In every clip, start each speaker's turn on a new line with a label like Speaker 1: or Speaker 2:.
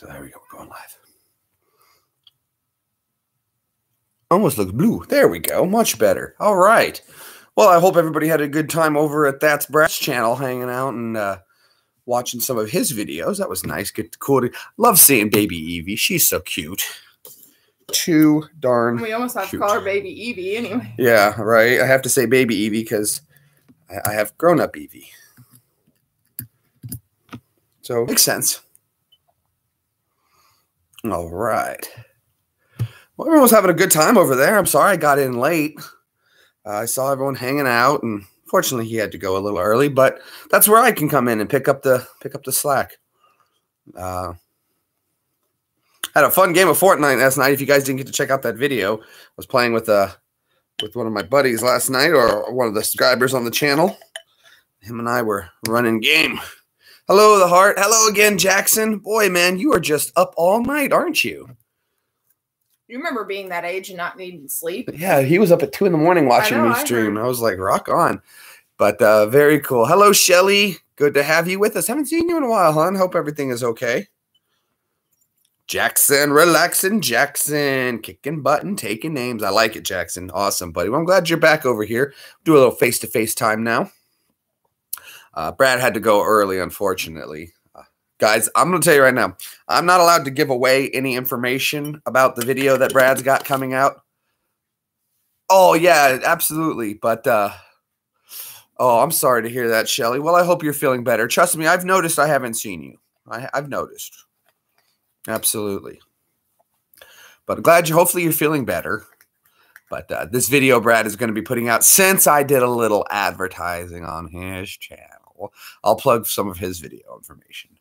Speaker 1: So there we go. We're going live. Almost looks blue. There we go. Much better. All right. Well, I hope everybody had a good time over at That's Brad's channel, hanging out and watching some of his videos. That was nice. Get cool. Love seeing baby Evie. She's so cute. Too darn
Speaker 2: We almost have
Speaker 1: cute.
Speaker 2: to call her baby Evie anyway.
Speaker 1: Yeah, right. I have to say baby Evie because I have grown-up Evie. So, makes sense. All right. Well, everyone was having a good time over there. I'm sorry I got in late. I saw everyone hanging out, and fortunately he had to go a little early, but that's where I can come in and pick up the slack. Had a fun game of Fortnite last night. If you guys didn't get to check out that video, I was playing with one of my buddies last night, or one of the subscribers on the channel. Him and I were running game. Hello, the heart. Hello again, Jackson. Boy, man, you are just up all night, aren't you?
Speaker 2: You remember being that age and not needing sleep?
Speaker 1: Yeah, he was up at 2 in the morning watching me stream. I was like, rock on. But very cool. Hello, Shelly. Good to have you with us. Haven't seen you in a while, hon. Hope everything is okay. Jackson, relaxing Jackson. Kicking butt and taking names. I like it, Jackson. Awesome, buddy. Well, I'm glad you're back over here. Do a little face-to-face time now. Brad had to go early, unfortunately. Guys, I'm going to tell you right now, I'm not allowed to give away any information about the video that Brad's got coming out. Oh, yeah, absolutely. But, oh, I'm sorry to hear that, Shelly. Well, I hope you're feeling better. Trust me, I've noticed I haven't seen you. I've noticed. Absolutely. But I'm glad hopefully you're feeling better. But this video Brad is going to be putting out, since I did a little advertising on his channel, I'll plug some of his video information.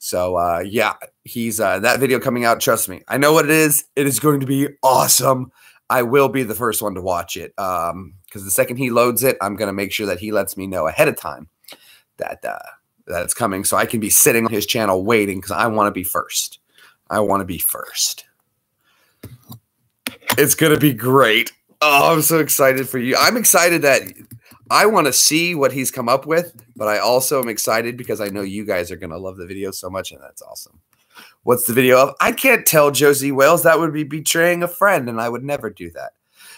Speaker 1: So, yeah, he's that video coming out. Trust me. I know what it is. It is going to be awesome. I will be the first one to watch it because the second he loads it, I'm going to make sure that he lets me know ahead of time that it's coming, so I can be sitting on his channel waiting because I want to be first. I want to be first. It's going to be great. Oh, I'm so excited for you. I'm excited that I want to see what he's come up with, but I also am excited because I know you guys are going to love the video so much, and that's awesome. What's the video of? I can't tell, Josie Wales. That would be betraying a friend, and I would never do that.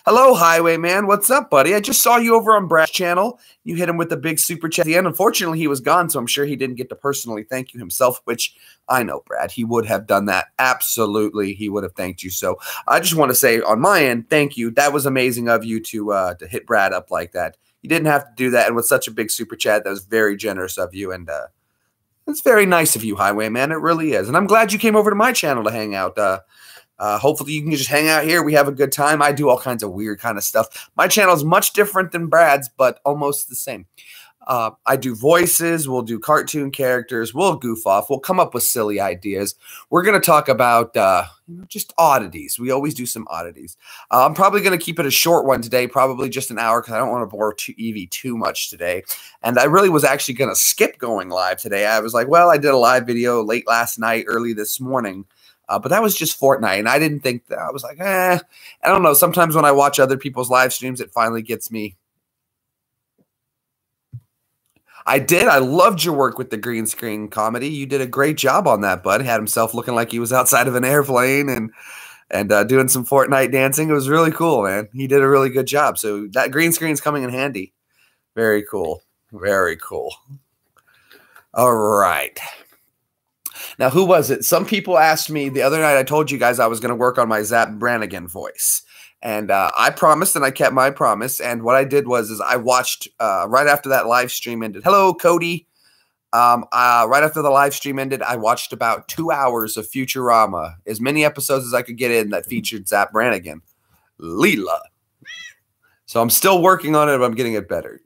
Speaker 1: Hello, Highwayman. What's up, buddy? I just saw you over on Brad's channel. You hit him with the big super chat at the end. Unfortunately, he was gone, so I'm sure he didn't get to personally thank you himself, which I know, Brad. He would have done that. Absolutely, he would have thanked you. So I just want to say on my end, thank you. That was amazing of you to hit Brad up like that. You didn't have to do that, and with such a big super chat, that was very generous of you, and it's very nice of you, Highwayman. It really is. And I'm glad you came over to my channel to hang out. Hopefully you can just hang out here. We have a good time. I do all kinds of weird kind of stuff. My channel is much different than Brad's, but almost the same. I do voices. We'll do cartoon characters. We'll goof off. We'll come up with silly ideas. We're going to talk about just oddities. We always do some oddities. I'm probably going to keep it a short one today, probably just an hour, because I don't want to bore Evie too much today. And I really was actually going to skip going live today. I was like, well, I did a live video late last night, early this morning. But that was just Fortnite, and I didn't think that. I was like, I don't know. Sometimes when I watch other people's live streams, it finally gets me. I did. I loved your work with the green screen comedy. You did a great job on that, bud. Had himself looking like he was outside of an airplane and doing some Fortnite dancing. It was really cool, man. He did a really good job. So that green screen's coming in handy. Very cool. Very cool. All right. Now, who was it? Some people asked me the other night. I told you guys I was going to work on my Zap Brannigan voice. And I promised, and I kept my promise. And what I did was I watched right after that live stream ended. Hello, Cody. Right after the live stream ended, I watched about 2 hours of Futurama, as many episodes as I could get in that featured Zap Brannigan. Leela. So I'm still working on it, but I'm getting it better.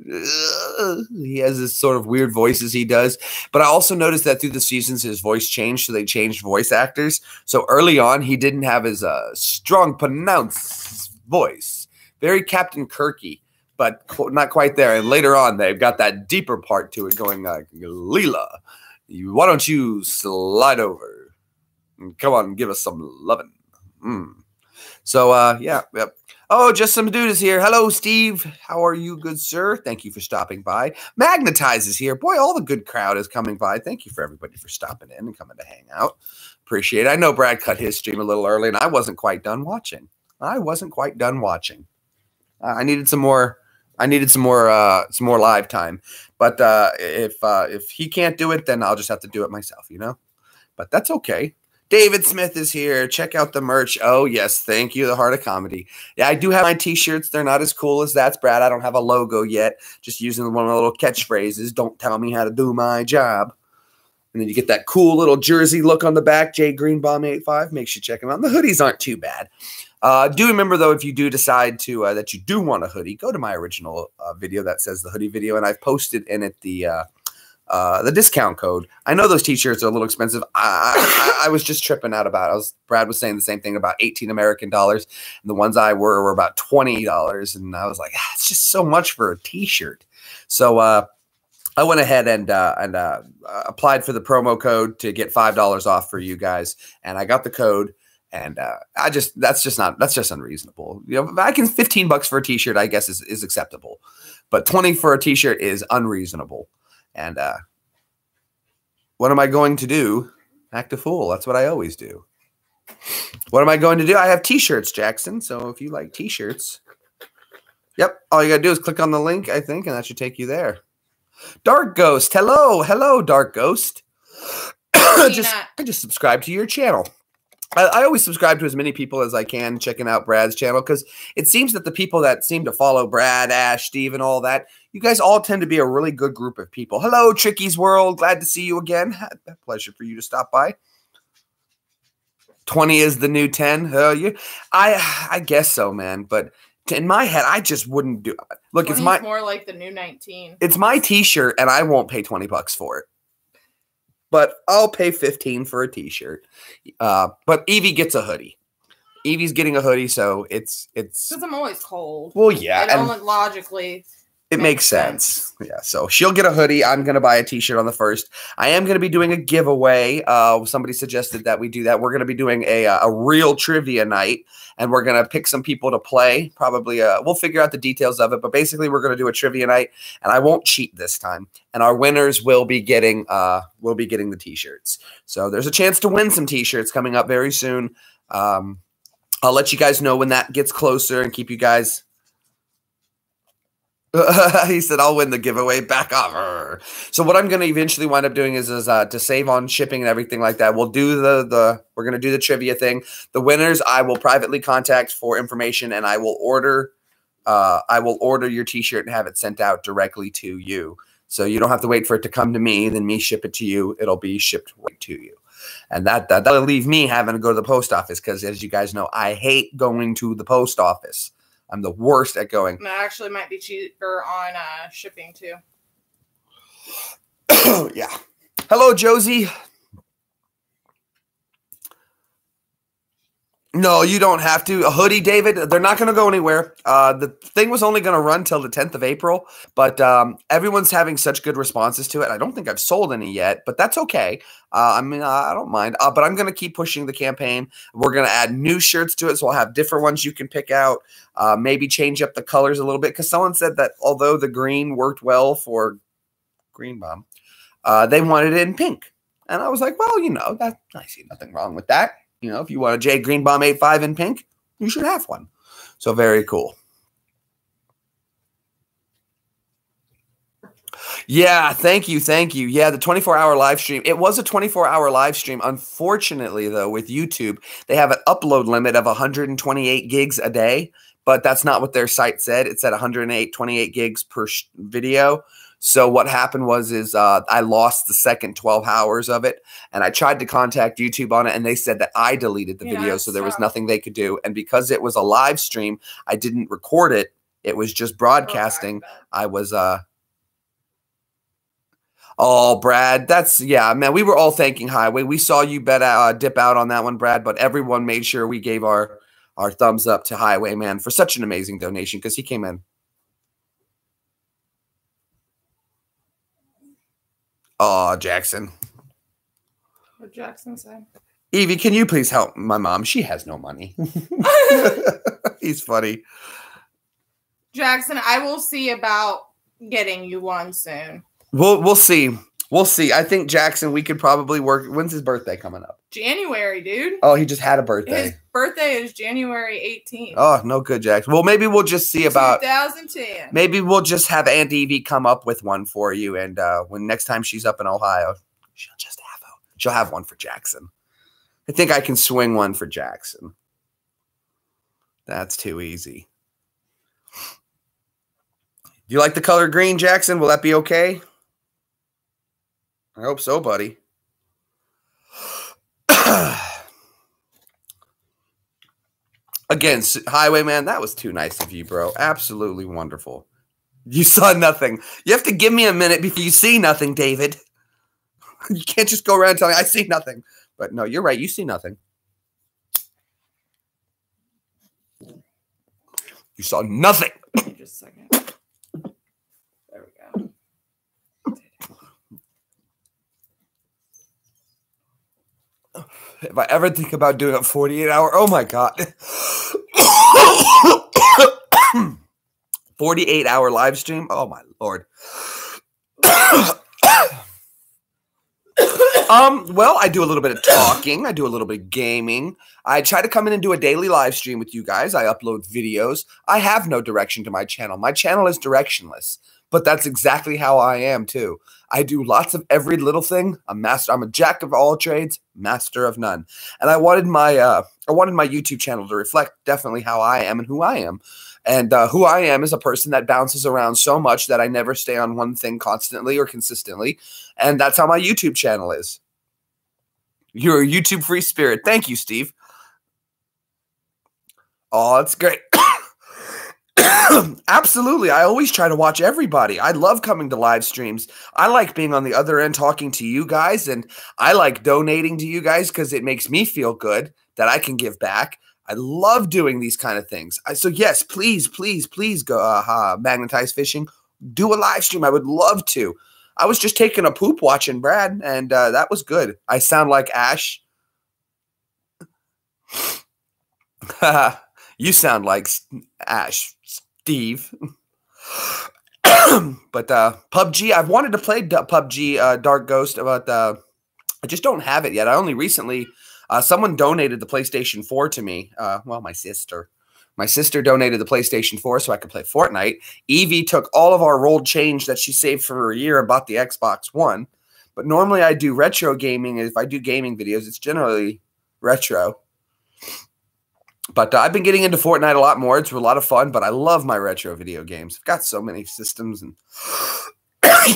Speaker 1: He has this sort of weird voices he does. But I also noticed that through the seasons, his voice changed, so they changed voice actors. So early on, he didn't have his strong, pronounced voice. Very Captain Kirky, but not quite there. And later on, they've got that deeper part to it going, Leela, why don't you slide over? And come on, give us some lovin'. So, yeah. Oh, just some dude is here. Hello, Steve. How are you, good sir? Thank you for stopping by. Magnetize is here. Boy, all the good crowd is coming by. Thank you for everybody for stopping in and coming to hang out. Appreciate it. I know Brad cut his stream a little early, and I wasn't quite done watching. I needed some more. I needed some more live time. But if he can't do it, then I'll just have to do it myself, you know. But that's okay. David Smith is here. Check out the merch. Oh yes, thank you. The Heart of Comedy. Yeah, I do have my T-shirts. They're not as cool as that's Brad. I don't have a logo yet. Just using one of the little catchphrases. Don't tell me how to do my job. And then you get that cool little jersey look on the back. J Greenbaum 85. Make sure you check them out. And the hoodies aren't too bad. Do remember, though, if you do decide to that you do want a hoodie, go to my original video that says the hoodie video, and I've posted in it the discount code. I know those T-shirts are a little expensive. I was just tripping out about it. Brad was saying the same thing about 18 American dollars, and the ones I were about $20, and I was like, it's just so much for a T-shirt. So I went ahead and applied for the promo code to get $5 off for you guys, and I got the code. And that's just unreasonable. You know, I can $15 for a T-shirt, I guess is acceptable, but 20 for a T-shirt is unreasonable. And what am I going to do? Act a fool. That's what I always do. What am I going to do? I have T-shirts, Jackson. So if you like T-shirts, yep, all you gotta do is click on the link, I think, and that should take you there. Dark Ghost, hello, Dark Ghost. I just subscribed to your channel. I always subscribe to as many people as I can checking out Brad's channel, because it seems that the people that seem to follow Brad, Ash, Steve, and all that, you guys all tend to be a really good group of people. Hello, Tricky's World. Glad to see you again. A pleasure for you to stop by. 20 is the new 10. I guess so, man. But in my head, I just wouldn't do it. Look, it's
Speaker 2: more like the new 19.
Speaker 1: It's my T-shirt, and I won't pay $20 for it. But I'll pay $15 for a T-shirt. But Evie gets a hoodie. Evie's getting a hoodie, so it's
Speaker 2: because I'm always cold.
Speaker 1: Well, yeah,
Speaker 2: and logically
Speaker 1: it makes sense. Yeah, so she'll get a hoodie. I'm gonna buy a T-shirt on the 1st. I am gonna be doing a giveaway. Somebody suggested that we do that. We're gonna be doing a real trivia night, and we're gonna pick some people to play. Probably we'll figure out the details of it, but basically we're gonna do a trivia night, and I won't cheat this time. And our winners will be getting the T-shirts. So there's a chance to win some T-shirts coming up very soon. I'll let you guys know when that gets closer and keep you guys. He said, I'll win the giveaway. Back off. So what I'm going to eventually wind up doing is to save on shipping and everything like that. We'll do we're going to do the trivia thing. The winners I will privately contact for information, and I will order your T-shirt and have it sent out directly to you. So you don't have to wait for it to come to me, then me ship it to you. It'll be shipped right to you. And that'll leave me having to go to the post office, because as you guys know, I hate going to the post office. I'm the worst at going.
Speaker 2: That actually might be cheaper on shipping too.
Speaker 1: Yeah. Hello, Josie. No, you don't have to. A hoodie, David, they're not going to go anywhere. The thing was only going to run till the 10th of April, but everyone's having such good responses to it. I don't think I've sold any yet, but that's okay. I mean, I don't mind. But I'm going to keep pushing the campaign. We're going to add new shirts to it, so I'll have different ones you can pick out. Maybe change up the colors a little bit, because someone said that although the green worked well for Greenbaum, they wanted it in pink. And I was like, well, you know, I see nothing wrong with that. You know, if you want a J Greenbaum 85 in pink, you should have one. So very cool. Yeah, thank you. Yeah, the 24-hour live stream. It was a 24-hour live stream. Unfortunately, though, with YouTube, they have an upload limit of 128 gigs a day, but that's not what their site said. It said 128 gigs per video. So what happened was I lost the second 12 hours of it, and I tried to contact YouTube on it, and they said that I deleted the video, so there was nothing they could do. And because it was a live stream, I didn't record it. It was just broadcasting. I was oh, Brad, man, we were all thanking Highway. We saw you dip out on that one, Brad, but everyone made sure we gave our thumbs up to Highway, man, for such an amazing donation, because he came in. Oh, Jackson.
Speaker 2: What did Jackson say?
Speaker 1: Evie, can you please help my mom? She has no money. He's funny.
Speaker 2: Jackson, I will see about getting you one soon.
Speaker 1: We'll see. We'll see. I think Jackson, we could probably work. When's his birthday coming up?
Speaker 2: January, dude.
Speaker 1: Oh, he just had a birthday.
Speaker 2: His birthday is January 18th.
Speaker 1: Oh, no good, Jackson. Well, maybe we'll just see about
Speaker 2: 2010.
Speaker 1: Maybe we'll just have Aunt Evie come up with one for you, and when next time she's up in Ohio, she'll have one for Jackson. I think I can swing one for Jackson. That's too easy. Do you like the color green, Jackson? Will that be okay? I hope so, buddy. Again, Highwayman, that was too nice of you, bro. Absolutely wonderful. You saw nothing. You have to give me a minute before you see nothing, David. You can't just go around telling me I see nothing. But no, you're right. You see nothing. You saw nothing.
Speaker 2: Just a second. There we go.
Speaker 1: If I ever think about doing a 48-hour, oh my God. 48-hour live stream? Oh my Lord. Well, I do a little bit of talking. I do a little bit of gaming. I try to come in and do a daily live stream with you guys. I upload videos. I have no direction to my channel. My channel is directionless, but that's exactly how I am too. I do lots of every little thing. I'm a jack of all trades, master of none. And I wanted my YouTube channel to reflect definitely how I am and who I am. And who I am is a person that bounces around so much that I never stay on one thing constantly or consistently. And that's how my YouTube channel is. You're a YouTube free spirit. Thank you, Steve. Oh, that's great. Absolutely. I always try to watch everybody. I love coming to live streams. I like being on the other end talking to you guys, and I like donating to you guys because it makes me feel good that I can give back. I love doing these kind of things. So yes, please, please, please go magnetized fishing. Do a live stream. I would love to. I was just taking a poop watching Brad, and that was good. I sound like Ash. You sound like Ash, Steve. But PUBG, I've wanted to play PUBG Dark Ghost, but I just don't have it yet. I only recently, someone donated the PlayStation 4 to me. Well, my sister. My sister donated the PlayStation 4 so I could play Fortnite. Evie took all of our rolled change that she saved for a year and bought the Xbox One. But normally I do retro gaming. If I do gaming videos, it's generally retro. But I've been getting into Fortnite a lot more. It's a lot of fun, but I love my retro video games. I've got so many systems, and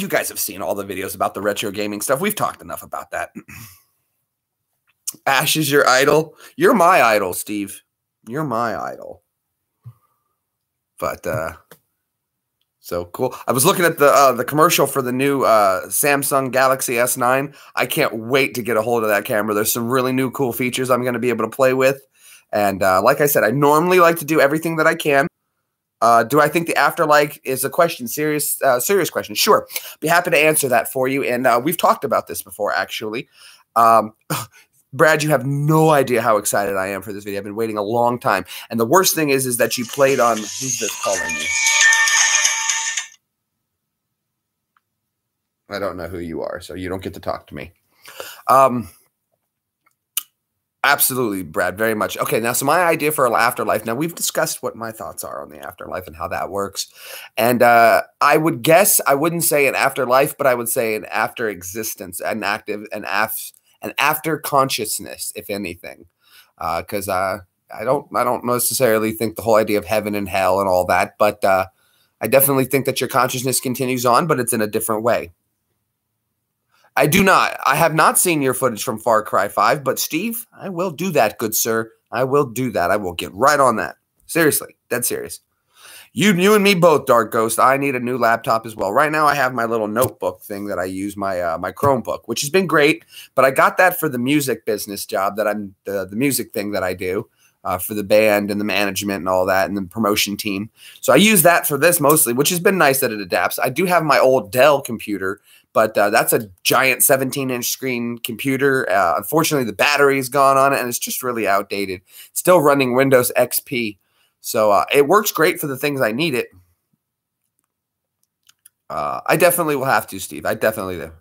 Speaker 1: you guys have seen all the videos about the retro gaming stuff. We've talked enough about that. Ash is your idol. You're my idol, Steve. You're my idol. But so cool. I was looking at the commercial for the new Samsung Galaxy S9. I can't wait to get a hold of that camera. There's some really new cool features I'm going to be able to play with. And like I said, I normally like to do everything that I can. Do I think the afterlife is a question? Serious question. Sure. Be happy to answer that for you. And we've talked about this before, actually. Brad, you have no idea how excited I am for this video. I've been waiting a long time. And the worst thing is that you played on... Who's this calling you? I don't know who you are, so you don't get to talk to me. Absolutely, Brad, very much. Okay, now, so my idea for an afterlife. Now, we've discussed what my thoughts are on the afterlife and how that works. And I would guess, I wouldn't say an afterlife, but I would say an after existence, an after consciousness, if anything. Because I don't necessarily think the whole idea of heaven and hell and all that, but I definitely think that your consciousness continues on, but it's in a different way. I have not seen your footage from Far Cry 5, but Steve, I will do that, good sir. I will do that. I will get right on that. Seriously, dead serious. You and me both, Dark Ghost. I need a new laptop as well. Right now, I have my little notebook thing that I use, my my Chromebook, which has been great. But I got that for the music business job that I'm the music thing that I do for the band and the management and all that and the promotion team. So I use that for this mostly, which has been nice that it adapts. I do have my old Dell computer, but that's a giant 17-inch screen computer. Unfortunately, the battery's gone on it, and it's just really outdated. Still running Windows XP. So it works great for the things I need it. I definitely will have to, Steve. I definitely do.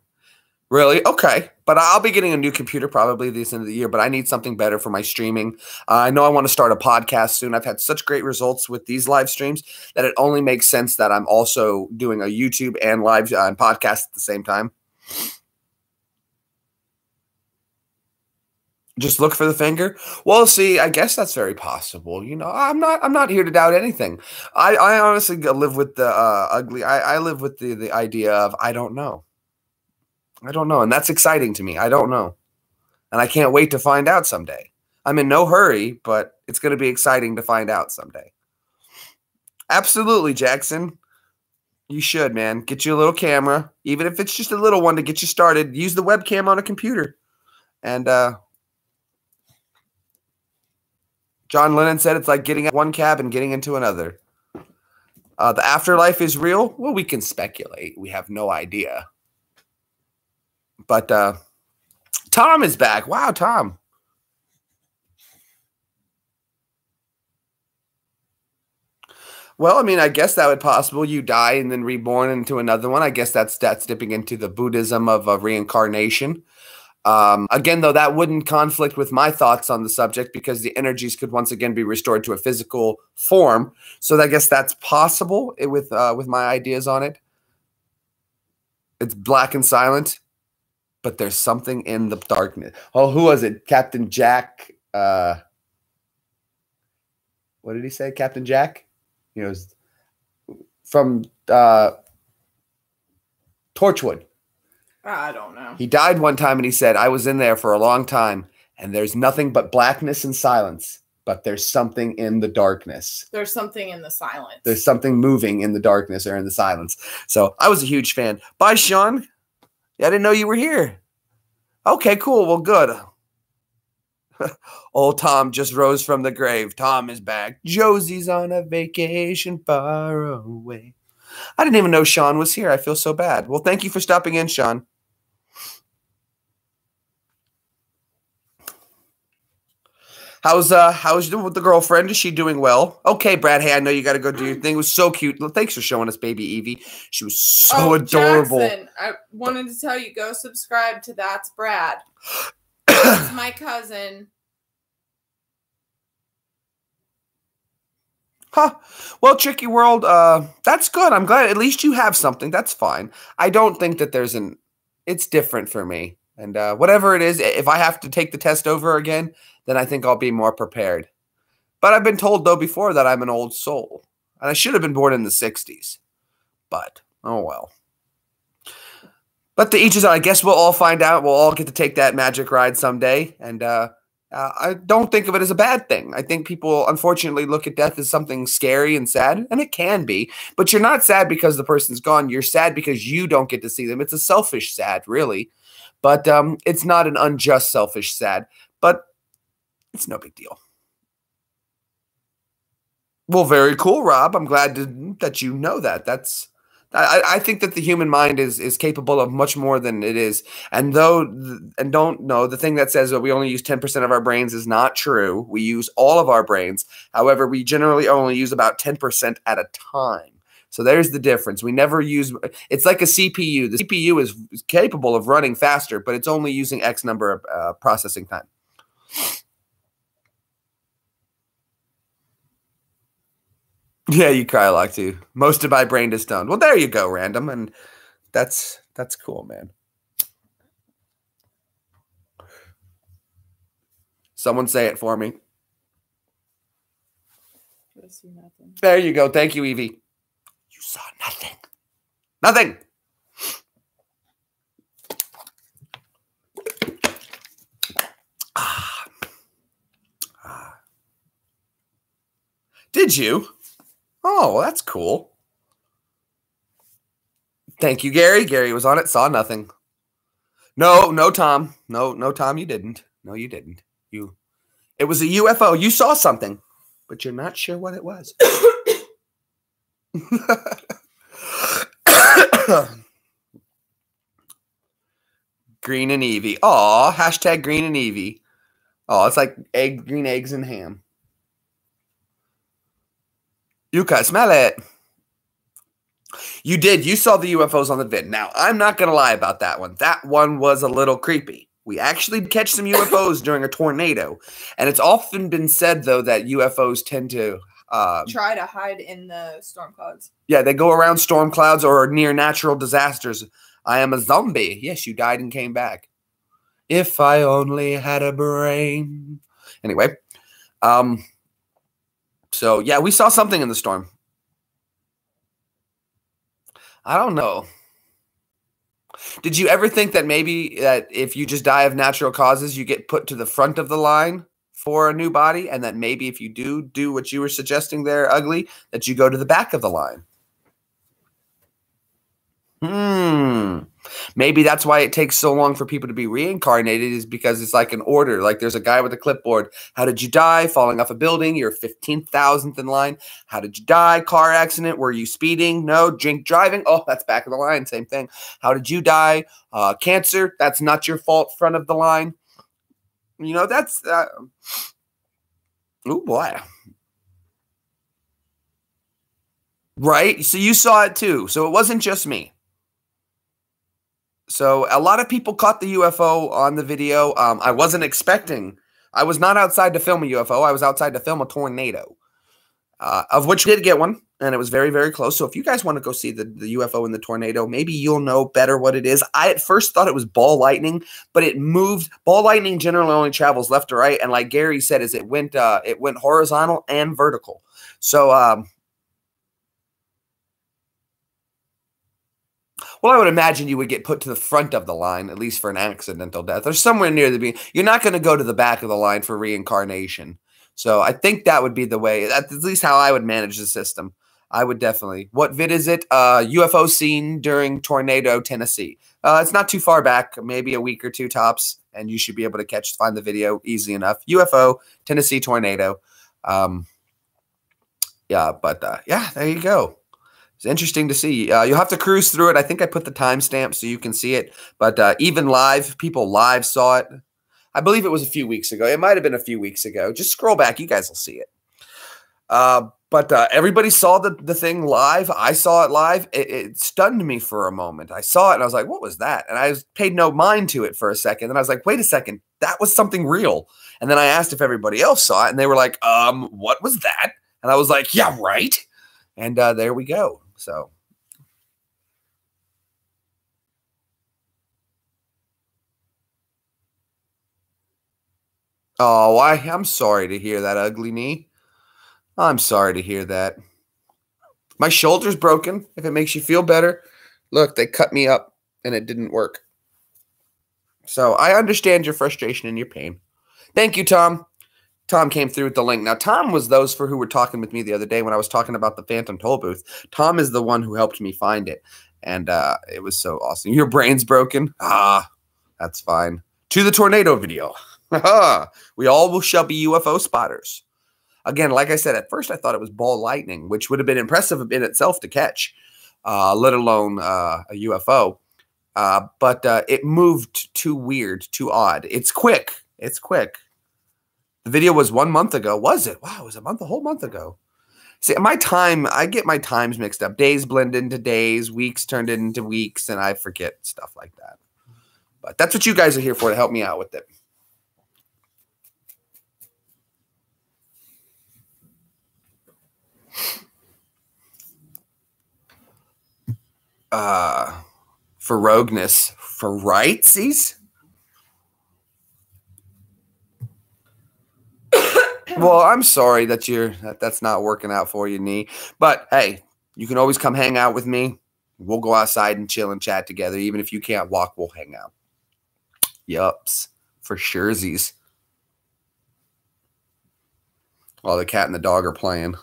Speaker 1: Really? Okay. But I'll be getting a new computer probably this end of the year, but I need something better for my streaming. I know I want to start a podcast soon. I've had such great results with these live streams that it only makes sense that I'm also doing a YouTube and live and podcast at the same time. Just look for the finger. Well, see, I guess that's very possible. You know, I'm not here to doubt anything. I honestly live with the ugly. I live with the idea of I don't know. I don't know. And that's exciting to me. I don't know. And I can't wait to find out someday. I'm in no hurry, but it's going to be exciting to find out someday. Absolutely, Jackson. You should, man. Get you a little camera, even if it's just a little one to get you started. Use the webcam on a computer. And John Lennon said it's like getting out one cab and getting into another. The afterlife is real? Well, we can speculate. We have no idea. But Tom is back. Wow, Tom. Well, I mean, I guess that would possible. You die and then reborn into another one. I guess that's dipping into the Buddhism of reincarnation. Again, though, that wouldn't conflict with my thoughts on the subject because the energies could once again be restored to a physical form. So I guess that's possible with my ideas on it. It's black and silent, but there's something in the darkness. Oh, who was it? Captain Jack. What did he say? Captain Jack? You know, from Torchwood.
Speaker 2: I don't know.
Speaker 1: He died one time and he said, I was in there for a long time and there's nothing but blackness and silence, but there's something in the darkness.
Speaker 2: There's something in the silence.
Speaker 1: There's something moving in the darkness or in the silence. So I was a huge fan. Bye, Sean. Yeah, I didn't know you were here. Okay, cool. Well, good. Old Tom just rose from the grave. Tom is back. Josie's on a vacation far away. I didn't even know Sean was here. I feel so bad. Well, thank you for stopping in, Sean. How's with the girlfriend? Is she doing well? Okay, Brad. Hey, I know you got to go do your thing. It was so cute. Thanks for showing us baby Evie. She was so adorable.
Speaker 2: Jackson, I wanted to tell you, go subscribe to That's Brad. That's my cousin.
Speaker 1: Huh. Well, Tricky World, that's good. I'm glad at least you have something. That's fine. I don't think that it's different for me. And whatever it is, if I have to take the test over again, then I think I'll be more prepared. But I've been told, though, before that I'm an old soul. And I should have been born in the 60s. But, oh well. But to each his own. I guess we'll all find out. We'll all get to take that magic ride someday. And I don't think of it as a bad thing. I think people, unfortunately, look at death as something scary and sad. And it can be. But you're not sad because the person's gone. You're sad because you don't get to see them. It's a selfish sad, really. But it's not an unjust selfish sad. But it's no big deal. Well, very cool, Rob. I'm glad that you know that. I think that the human mind is capable of much more than it is. And don't know, the thing that says that we only use 10% of our brains is not true. We use all of our brains. However, we generally only use about 10% at a time. So there's the difference. We never use – it's like a CPU. The CPU is capable of running faster, but it's only using X number of processing time. Yeah, you cry a lot too. Most of my brain is done. Well, there you go, random. And that's cool, man. Someone say it for me.
Speaker 2: I see nothing.
Speaker 1: There you go. Thank you, Evie. You saw nothing. Nothing. Did you? Oh, well, that's cool. Thank you, Gary. Gary was on it. Saw nothing. No, Tom. No, Tom, you didn't. No, you didn't. It was a UFO. You saw something, but you're not sure what it was. Green and Evie. Aw, hashtag Green and Evie. Oh, it's like green eggs and ham. You can smell it. You did. You saw the UFOs on the vid. Now, I'm not going to lie about that one. That one was a little creepy. We actually catch some UFOs during a tornado. And it's often been said, though, that UFOs tend to
Speaker 2: try to hide in the storm clouds.
Speaker 1: Yeah, they go around storm clouds or near natural disasters. I am a zombie. Yes, you died and came back. If I only had a brain. Anyway, so yeah, we saw something in the storm. I don't know. Did you ever think that maybe that if you just die of natural causes, you get put to the front of the line for a new body, and that maybe if you do what you were suggesting there, Ugly, that you go to the back of the line? Maybe that's why it takes so long for people to be reincarnated, is because it's like an order. Like there's a guy with a clipboard. How did you die? Falling off a building. You're 15,000th in line. How did you die? Car accident. Were you speeding? No. Drink driving. Oh, that's back of the line. Same thing. How did you die? Cancer. That's not your fault. Front of the line. You know, that's oh boy. Right? So you saw it too. So it wasn't just me. So a lot of people caught the UFO on the video. I wasn't expecting. I was not outside to film a UFO. I was outside to film a tornado, of which we did get one, and it was very, very close. So if you guys want to go see the UFO in the tornado, maybe you'll know better what it is. I at first thought it was ball lightning, but it moved. Ball lightning generally only travels left to right, and like Gary said, is it went horizontal and vertical. So well, I would imagine you would get put to the front of the line, at least for an accidental death, or somewhere near the beginning. You're not going to go to the back of the line for reincarnation. So I think that would be the way. That's at least how I would manage the system. I would definitely. What vid is it? UFO seen during tornado, Tennessee. It's not too far back, maybe a week or two tops, and you should be able to find the video easy enough. UFO, Tennessee tornado. Yeah, but yeah, there you go. It's interesting to see. You'll have to cruise through it. I think I put the timestamp so you can see it. But even live, people live saw it. I believe it was a few weeks ago. It might have been a few weeks ago. Just scroll back. You guys will see it. But everybody saw the thing live. I saw it live. It stunned me for a moment. I saw it and I was like, what was that? And I paid no mind to it for a second. And I was like, wait a second. That was something real. And then I asked if everybody else saw it. And they were like, what was that? And I was like, yeah, right. And there we go. So, oh, I'm sorry to hear that, Ugly Knee. I'm sorry to hear that. My shoulder's broken. If it makes you feel better, look, they cut me up and it didn't work. So I understand your frustration and your pain. Thank you, Tom. Tom came through with the link. Now, Tom was those for who were talking with me the other day when I was talking about the Phantom Toll Booth. Tom is the one who helped me find it. And it was so awesome. Your brain's broken? Ah, that's fine. To the tornado video. We all shall be UFO spotters. Again, like I said, at first I thought it was ball lightning, which would have been impressive in itself to catch, let alone a UFO. But it moved too weird, too odd. It's quick. It's quick. The video was 1 month ago. Was it? Wow, it was a whole month ago. See, I get my times mixed up. Days blend into days, weeks turned into weeks, and I forget stuff like that. But that's what you guys are here for, to help me out with it. For rogueness, for rightsies. Well, I'm sorry that that's not working out for you, Knee. But hey, you can always come hang out with me. We'll go outside and chill and chat together. Even if you can't walk, we'll hang out. Yups, for surezies. While the cat and the dog are playing.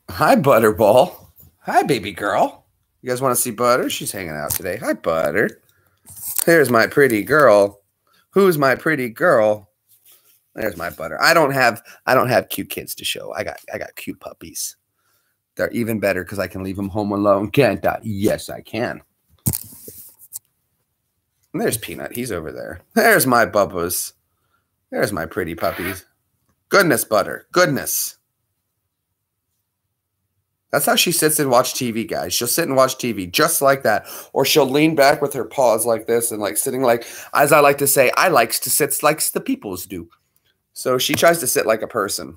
Speaker 1: Hi, Butterball. Hi, baby girl. You guys want to see Butter? She's hanging out today. Hi, Butter. There's my pretty girl. Who's my pretty girl? There's my Butter. I don't have cute kids to show. I got cute puppies. They're even better because I can leave them home alone. Can't I? Yes, I can. And there's Peanut. He's over there. There's my Bubbas. There's my pretty puppies. Goodness, Butter. Goodness. That's how she sits and watch TV, guys. She'll sit and watch TV just like that. Or she'll lean back with her paws like this and like sitting like, as I like to say, I likes to sit like the peoples do. So she tries to sit like a person.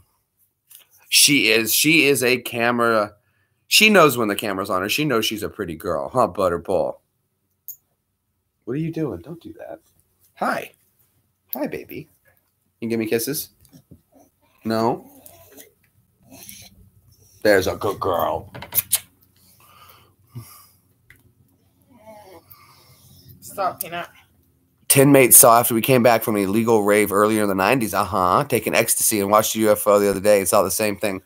Speaker 1: She is a camera. She knows when the camera's on her. She knows she's a pretty girl, huh, Butterball? What are you doing? Don't do that. Hi. Hi, baby. You give me kisses? No? There's a good girl.
Speaker 2: Stop, Peanut.
Speaker 1: Tinmate saw after we came back from an illegal rave earlier in the 90s. Taking ecstasy and watched a UFO the other day and saw the same thing.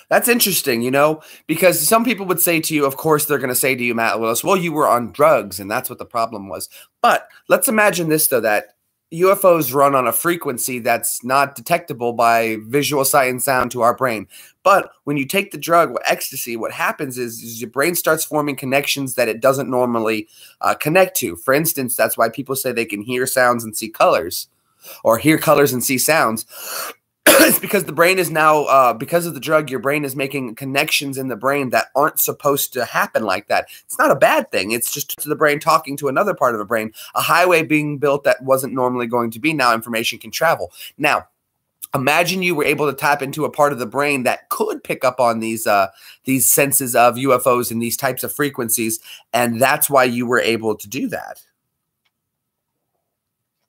Speaker 1: That's interesting, you know, because some people would say to you, of course, they're going to say to you, Matt Willis, well, you were on drugs, and that's what the problem was. But let's imagine this, though, that UFOs run on a frequency that's not detectable by visual sight and sound to our brain. But when you take the drug, ecstasy, what happens is your brain starts forming connections that it doesn't normally connect to. For instance, that's why people say they can hear sounds and see colors, or hear colors and see sounds. It's because the brain is now, because of the drug, your brain is making connections in the brain that aren't supposed to happen like that. It's not a bad thing. It's just the brain talking to another part of the brain, a highway being built that wasn't normally going to be. Now information can travel. Now, imagine you were able to tap into a part of the brain that could pick up on these senses of UFOs and these types of frequencies, and that's why you were able to do that.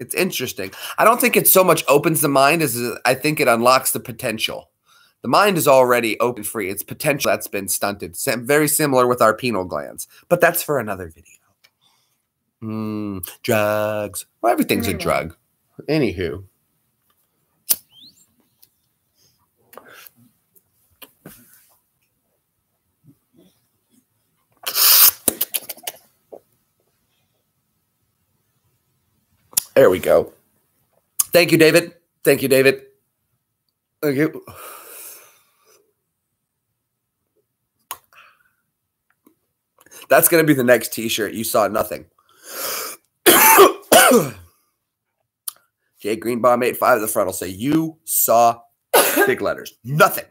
Speaker 1: It's interesting. I don't think it so much opens the mind as I think it unlocks the potential. The mind is already open free. It's potential that's been stunted. Very similar with our pineal glands. But that's for another video. Drugs. Well, everything's a drug. Anywho. There we go. Thank you, David. Thank you, David. Thank you. That's going to be the next t-shirt. You saw nothing. Jay Greenbaum 85 at the front will say, you saw big letters. Nothing.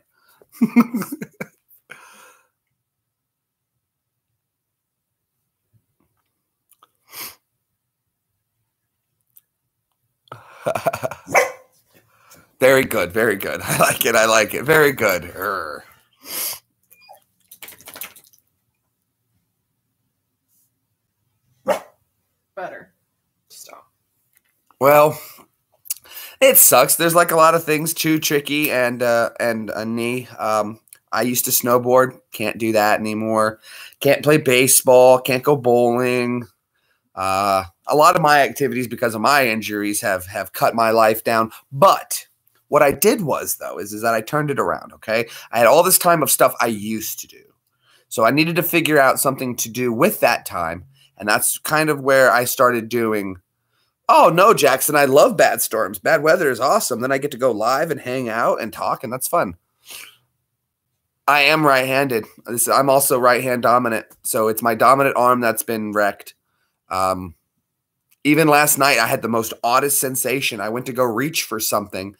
Speaker 1: Very good. Very good. I like it. I like it. Very good.
Speaker 2: Better. Stop.
Speaker 1: Well, it sucks. There's like a lot of things too tricky and a knee. I used to snowboard. Can't do that anymore. Can't play baseball. Can't go bowling. A lot of my activities because of my injuries have cut my life down. But what I did was, though, is that I turned it around, okay? I had all this time of stuff I used to do. So I needed to figure out something to do with that time. And that's kind of where I started doing, oh, no, Jackson, I love bad storms. Bad weather is awesome. Then I get to go live and hang out and talk, and that's fun. I am right-handed. I'm also right-hand dominant. So it's my dominant arm that's been wrecked. Even last night, I had the most oddest sensation. I went to go reach for something.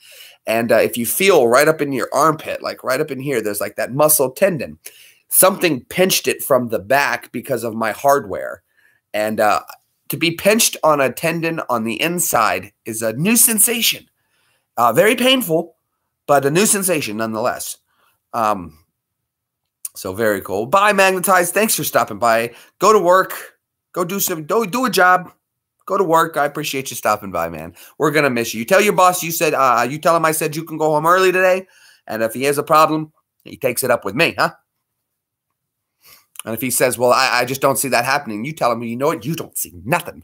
Speaker 1: And if you feel right up in your armpit, like right up in here, there's like that muscle tendon. Something pinched it from the back because of my hardware. And to be pinched on a tendon on the inside is a new sensation. Very painful, but a new sensation nonetheless. So very cool. Bye, Magnetized. Thanks for stopping by. Go to work. Go do a job. Go to work. I appreciate you stopping by, man. We're going to miss you. You tell your boss you said, you tell him I said you can go home early today. And if he has a problem, he takes it up with me, huh? And if he says, well, I just don't see that happening, you tell him, you know what? You don't see nothing.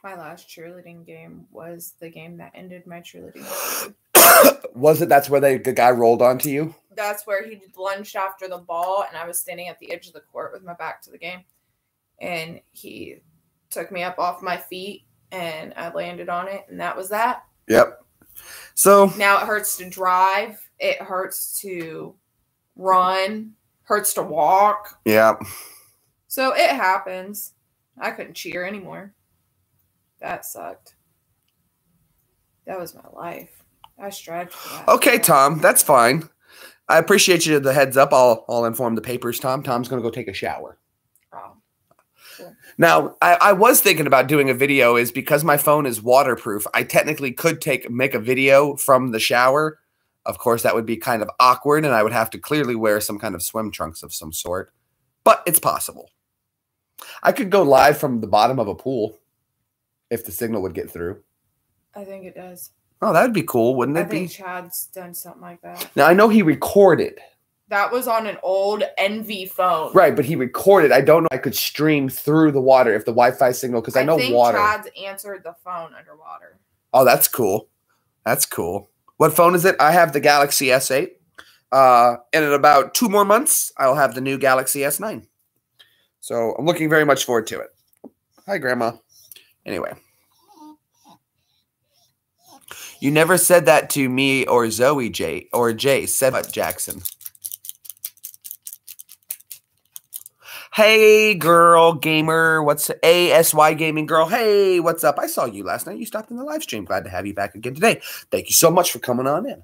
Speaker 2: My last cheerleading game was the game that ended my cheerleading career.
Speaker 1: Was it? That's where the guy rolled onto you?
Speaker 2: That's where he lunged after the ball, and I was standing at the edge of the court with my back to the game. And he took me up off my feet, and I landed on it, and that was that.
Speaker 1: Yep. So
Speaker 2: now it hurts to drive. It hurts to run. Hurts to walk.
Speaker 1: Yeah.
Speaker 2: So it happens. I couldn't cheer anymore. That sucked. That was my life. I strived for that.
Speaker 1: Okay, Tom, that's fine. I appreciate you the heads up. I'll inform the papers, Tom. Tom's going to go take a shower.
Speaker 2: Oh, cool.
Speaker 1: Now, I was thinking about doing a video is because my phone is waterproof, I technically could make a video from the shower. Of course, that would be kind of awkward, and I would have to clearly wear some kind of swim trunks of some sort. But it's possible. I could go live from the bottom of a pool if the signal would get through.
Speaker 2: I think it does.
Speaker 1: Oh, that would be cool, wouldn't it
Speaker 2: I
Speaker 1: be?
Speaker 2: think Chad's done something like that.
Speaker 1: Now, I know he recorded.
Speaker 2: That was on an old Envy phone.
Speaker 1: Right, but he recorded. I don't know if I could stream through the water if the Wi-Fi signal, because I know water.
Speaker 2: Chad's answered the phone underwater.
Speaker 1: Oh, that's cool. That's cool. What phone is it? I have the Galaxy S8. And in about 2 more months, I'll have the new Galaxy S9. So I'm looking very much forward to it. Hi, Grandma. Anyway. You never said that to me or Zoe J or Jay. Said what, Jackson? Hey, girl, gamer. What's ASY Gaming Girl? Hey, what's up? I saw you last night. You stopped in the live stream. Glad to have you back again today. Thank you so much for coming on in.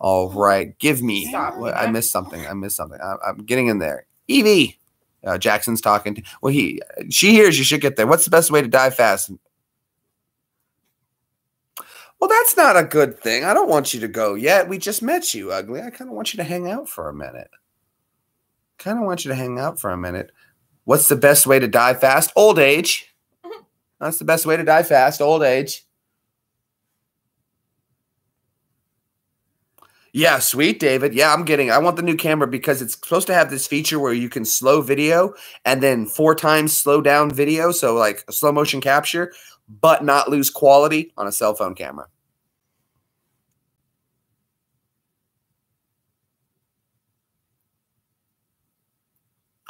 Speaker 1: All right. Give me. I missed something. I'm getting in there. Evie. Jackson's talking to. Well, she hears you should get there. What's the best way to die fast? Well, that's not a good thing. I don't want you to go yet. We just met you, ugly. I kind of want you to hang out for a minute. What's the best way to die fast? Old age. That's the best way to die fast. Old age. Yeah, sweet, David. Yeah, I want the new camera because it's supposed to have this feature where you can slow video and then 4 times slow down video. So like a slow motion capture, but not lose quality on a cell phone camera.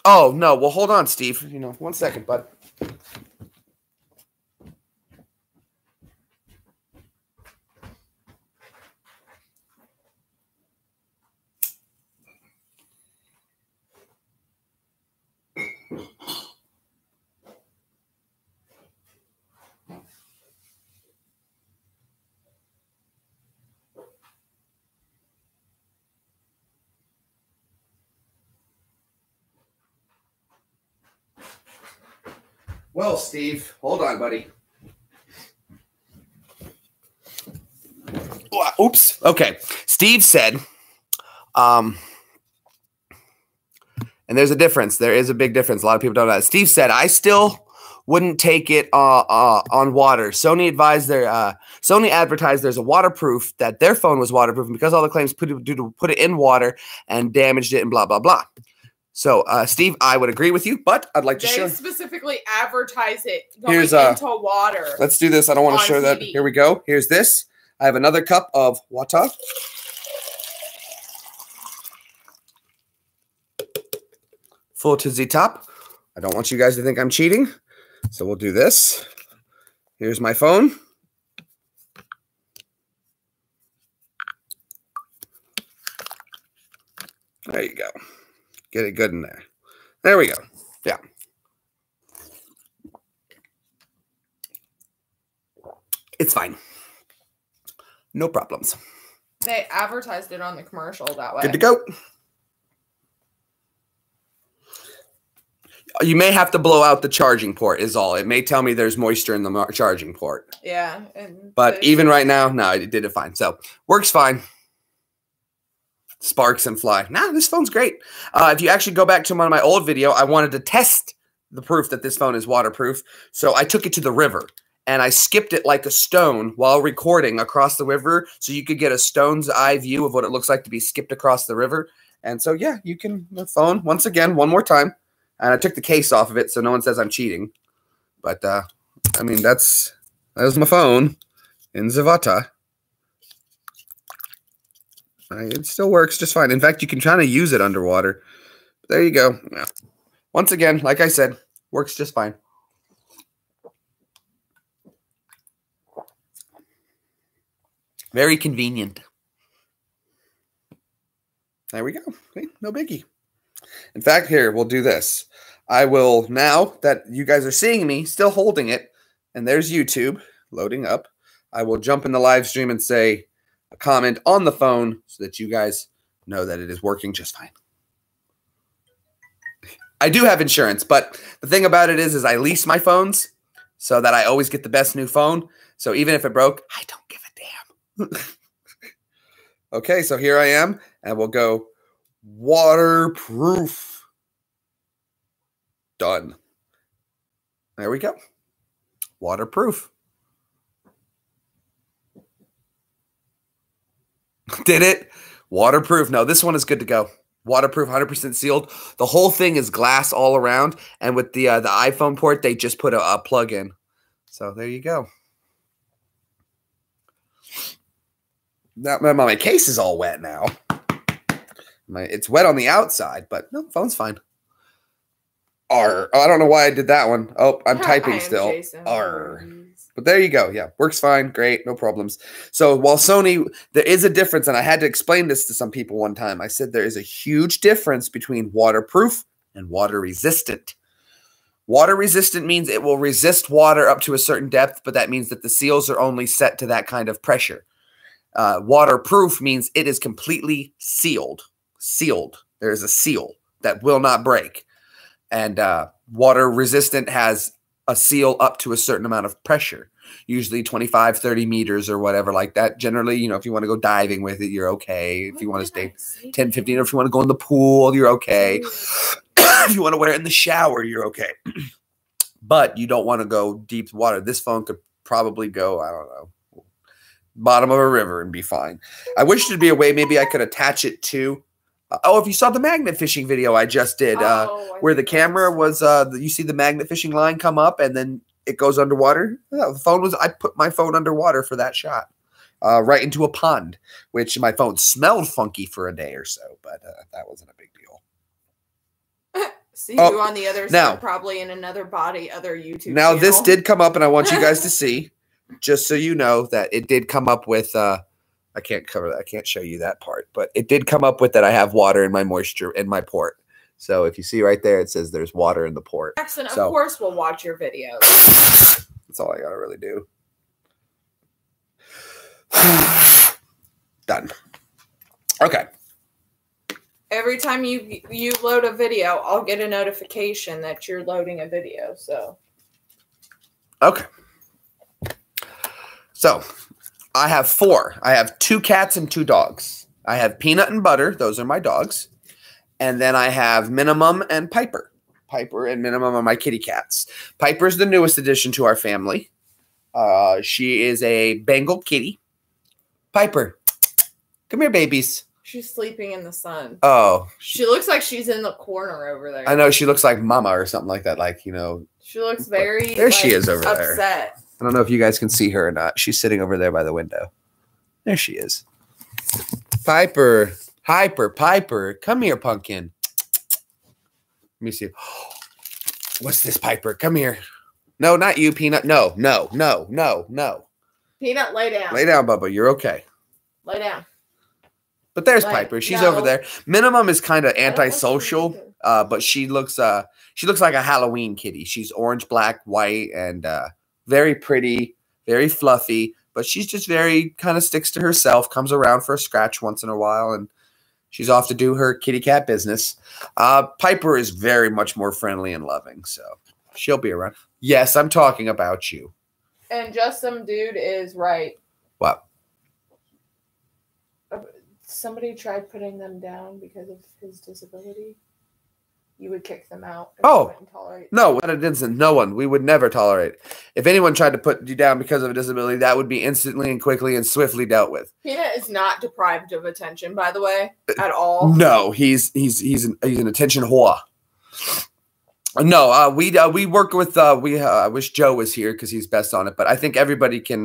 Speaker 1: Oh, no. Well, hold on, Steve. 1 second, bud. Well, Steve, hold on, buddy. Oops. Okay. Steve said, and there's a difference. There is a big difference. A lot of people don't know that. Steve said, I still wouldn't take it on water. Sony advertised there's a waterproof, that their phone was waterproof, and because all the claims put it in water and damaged it and blah, blah, blah. So, Steve, I would agree with you, but I'd like to show.
Speaker 2: They specifically advertise it going into water.
Speaker 1: Let's do this. I don't want to show that. Here we go. Here's this. I have another cup of water. Full to the top. I don't want you guys to think I'm cheating. So we'll do this. Here's my phone. There you go. Get it good in there. There we go. Yeah. It's fine. No problems.
Speaker 2: They advertised it on the commercial that way.
Speaker 1: Good to go. You may have to blow out the charging port is all. It may tell me there's moisture in the charging port.
Speaker 2: Yeah.
Speaker 1: But even right now, no, it did it fine. So, works fine. Sparks and fly. Nah, this phone's great. If you actually go back to one of my old video, I wanted to test the proof that this phone is waterproof. So I took it to the river and I skipped it like a stone while recording across the river so you could get a stone's eye view of what it looks like to be skipped across the river. And so, yeah, you can, the phone, once again, one more time. And I took the case off of it so no one says I'm cheating. But, I mean, that was my phone in Zavata. It still works just fine. In fact, you can try to use it underwater. There you go. Yeah. Once again, like I said, works just fine. Very convenient. There we go. Okay, no biggie. In fact, here, we'll do this. I will, now that you guys are seeing me, still holding it, And there's YouTube loading up. I will jump in the live stream and say a comment on the phone so that you guys know that it is working just fine. I do have insurance, but the thing about it is I lease my phones so that I always get the best new phone. So even if it broke, I don't give a damn. Okay, so here I am, and we'll go waterproof. Done. There we go. Waterproof. Did it? Waterproof. No, this one is good to go. Waterproof, 100% sealed. The whole thing is glass all around, and with the iPhone port, they just put a plug in. So there you go. Now, my case is all wet now. It's wet on the outside, but no, phone's fine. R. Oh, I don't know why I did that one. Oh, I'm typing still. R. But there you go. Yeah, works fine. Great. No problems. So while Sony, there is a difference, and I had to explain this to some people one time. I said there is a huge difference between waterproof and water resistant. Water resistant means it will resist water up to a certain depth, but that means that the seals are only set to that kind of pressure. Waterproof means it is completely sealed. Sealed. There is a seal that will not break. And water resistant has a seal up to a certain amount of pressure, usually 25, 30 meters or whatever like that. Generally, you know, if you want to go diving with it, you're okay. If you want to stay 10, 15, or if you want to go in the pool, you're okay. If you want to wear it in the shower, you're okay. But you don't want to go deep water. This phone could probably go, I don't know, bottom of a river and be fine. I wish there'd be a way maybe I could attach it to if you saw the magnet fishing video I just did, where the camera was, you see the magnet fishing line come up and then it goes underwater. Yeah, the phone was, I put my phone underwater for that shot, right into a pond, which my phone smelled funky for a day or so, but that wasn't a big deal.
Speaker 2: See you on the other side, probably in another body, other YouTube
Speaker 1: Now,
Speaker 2: channel.
Speaker 1: This did come up, and I want you guys to see, just so you know, that it did come up with, I can't cover that. I can't show you that part, but it did come up with that I have water in my moisture in my port. So if you see right there, it says there's water in the port.
Speaker 2: Jackson, of course, we'll watch your videos.
Speaker 1: That's all I gotta really do. Done. Okay.
Speaker 2: Every time you load a video, I'll get a notification that you're loading a video. So.
Speaker 1: Okay. So. I have 4. I have 2 cats and 2 dogs. I have Peanut and Butter. Those are my dogs. And then I have Minimum and Piper. Piper and Minimum are my kitty cats. Piper's the newest addition to our family. She is a Bengal kitty. Piper, come here, babies.
Speaker 2: She's sleeping in the sun.
Speaker 1: Oh.
Speaker 2: She looks like she's in the corner over there.
Speaker 1: I know. She looks like Mama or something like that. Like, you know.
Speaker 2: She looks very
Speaker 1: there she is over
Speaker 2: upset.
Speaker 1: There. I don't know if you guys can see her or not. She's sitting over there by the window. There she is. Piper. Piper. Come here, pumpkin. Let me see. What's this, Piper? Come here. No, not you, Peanut. No.
Speaker 2: Peanut, lay down.
Speaker 1: Lay down, Bubba. You're okay.
Speaker 2: Lay down.
Speaker 1: But there's Piper. She's over there. Minimum is kind of antisocial, but she looks like a Halloween kitty. She's orange, black, white, and very pretty, very fluffy, but she's just very kind of sticks to herself, comes around for a scratch once in a while, and she's off to do her kitty cat business. Piper is very much more friendly and loving, so she'll be around. Yes, I'm talking about you.
Speaker 2: And just some dude is right.
Speaker 1: What?
Speaker 2: Somebody tried putting them down because of his disability. You would kick them out.
Speaker 1: Oh, no, it isn't. No one. We would never tolerate. If anyone tried to put you down because of a disability, that would be instantly and quickly and swiftly dealt with.
Speaker 2: Peanut is not deprived of attention, by the way, at all.
Speaker 1: No, he's an attention whore. No, we work with I wish Joe was here because he's best on it, but I think everybody can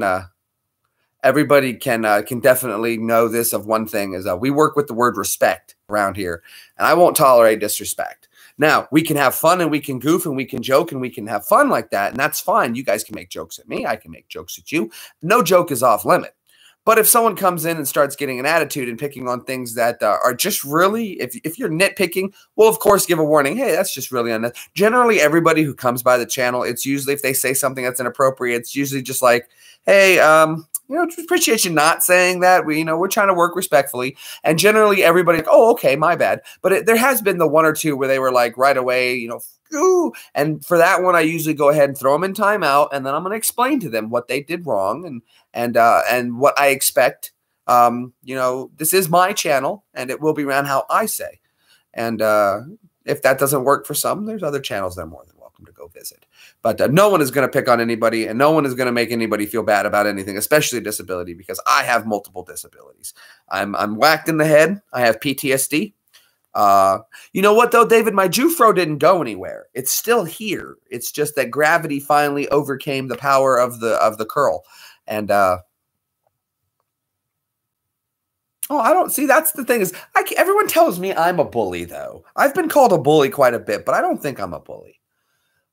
Speaker 1: definitely know this of one thing is we work with the word respect around here, and I won't tolerate disrespect. Now, we can have fun and we can goof and we can joke and we can have fun like that, and that's fine. You guys can make jokes at me. I can make jokes at you. No joke is off limit. But if someone comes in and starts getting an attitude and picking on things that are just really, if you're nitpicking, we'll of course give a warning. Hey, that's just really unnecessary. Generally, everybody who comes by the channel, it's usually if they say something that's inappropriate, it's usually just like, hey, appreciate you not saying that. We're trying to work respectfully. And generally, everybody, oh, okay, my bad. But there has been the one or two where they were like right away, ooh. And for that one, I usually go ahead and throw them in timeout, and then I'm going to explain to them what they did wrong and what I expect. This is my channel, and it will be around how I say. And if that doesn't work for some, there's other channels that are more than welcome to go visit. But no one is going to pick on anybody, and no one is going to make anybody feel bad about anything, especially disability, because I have multiple disabilities. I'm whacked in the head. I have PTSD. You know what though, David? My Jufro didn't go anywhere. It's still here. It's just that gravity finally overcame the power of the curl. And I don't see. That's the thing is, everyone tells me I'm a bully though. I've been called a bully quite a bit, but I don't think I'm a bully.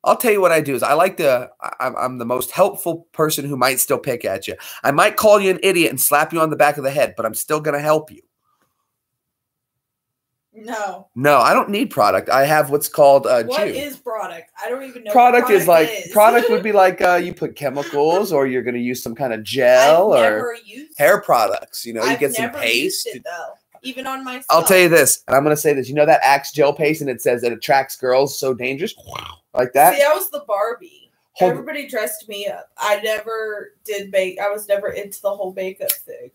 Speaker 1: I'll tell you what I do is I'm the most helpful person who might still pick at you. I might call you an idiot and slap you on the back of the head, but I'm still going to help you.
Speaker 2: No.
Speaker 1: No, I don't need product. I have what's called
Speaker 2: What is product? I don't even know
Speaker 1: product
Speaker 2: what
Speaker 1: is like
Speaker 2: is.
Speaker 1: Product would be like you put chemicals, or you're going to use some kind of gel or hair products. You get some paste.
Speaker 2: Used it, though. Even on myself.
Speaker 1: I'll tell you this, and I'm going to say this. You know that Axe gel paste, and it says it attracts girls, so dangerous, like that.
Speaker 2: See, I was the Barbie. Everybody dressed me up. I never did bake. I was never into the whole makeup thing.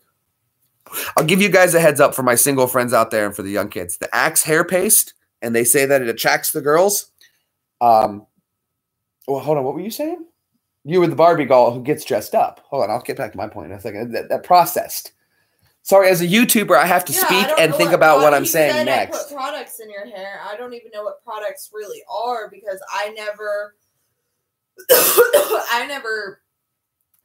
Speaker 1: I'll give you guys a heads up for my single friends out there and for the young kids. The Axe hair paste, and they say that it attracts the girls. Well, hold on. What were you saying? You were the Barbie doll who gets dressed up. Hold on. I'll get back to my point in a second. That processed. Sorry, as a YouTuber, I have to speak and think about what I'm saying next.
Speaker 2: I put products in your hair. I don't even know what products really are because I never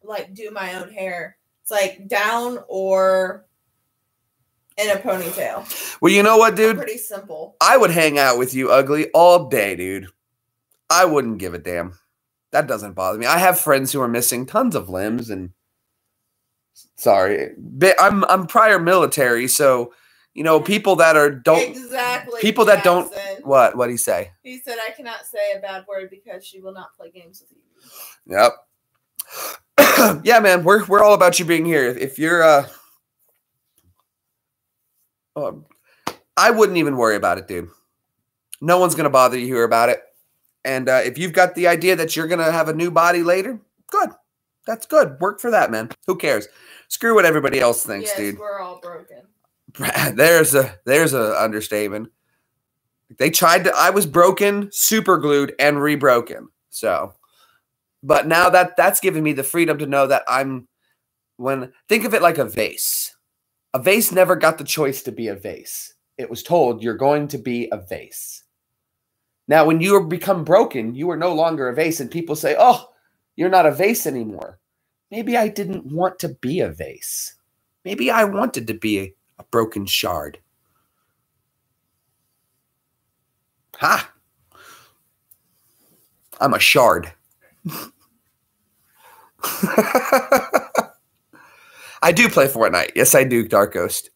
Speaker 2: like do my own hair. It's like down or in a ponytail.
Speaker 1: Well, you know what, dude?
Speaker 2: Pretty simple.
Speaker 1: I would hang out with you ugly all day, dude. I wouldn't give a damn. That doesn't bother me. I have friends who are missing tons of limbs, and sorry, I'm prior military, so people that people that don't. What did he say?
Speaker 2: He said I cannot say a bad word because she will not play games with you.
Speaker 1: Yep. Yeah, man, we're all about you being here. If you're I wouldn't even worry about it, dude. No one's gonna bother you here about it. And if you've got the idea that you're gonna have a new body later, good. That's good. Work for that, man. Who cares? Screw what everybody else thinks, dude.
Speaker 2: We're all broken.
Speaker 1: There's a understatement. I was broken, super glued, and rebroken. So, but now that's given me the freedom to know that think of it like a vase. A vase never got the choice to be a vase. It was told you're going to be a vase. Now, when you become broken, you are no longer a vase, and people say, "Oh, you're not a vase anymore." Maybe I didn't want to be a vase. Maybe I wanted to be a broken shard. Ha! I'm a shard. I do play Fortnite. Yes, I do, Dark Ghost.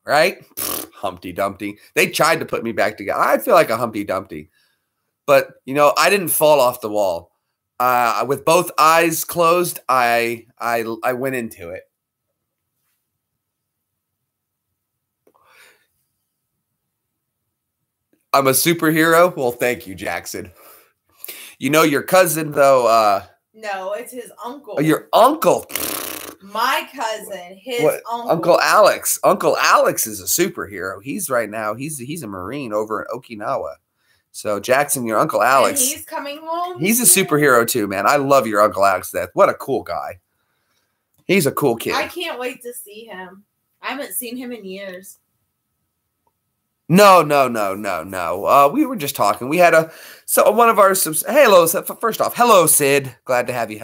Speaker 1: Right? Humpty Dumpty. They tried to put me back together. I feel like a Humpty Dumpty. But, I didn't fall off the wall. With both eyes closed, I went into it. I'm a superhero? Well, thank you, Jackson. Your cousin, though...
Speaker 2: No, it's his uncle.
Speaker 1: Your uncle?
Speaker 2: My cousin, uncle.
Speaker 1: Uncle Alex. Uncle Alex is a superhero. He's a Marine over in Okinawa. So, Jackson, your Uncle Alex.
Speaker 2: And he's coming home?
Speaker 1: He's a superhero, too, man. I love your Uncle Alex to death. What a cool guy. He's a cool kid.
Speaker 2: I can't wait to see him. I haven't seen him in years.
Speaker 1: No. We were just talking. We had one of our first off, hello, Sid. Glad to have you.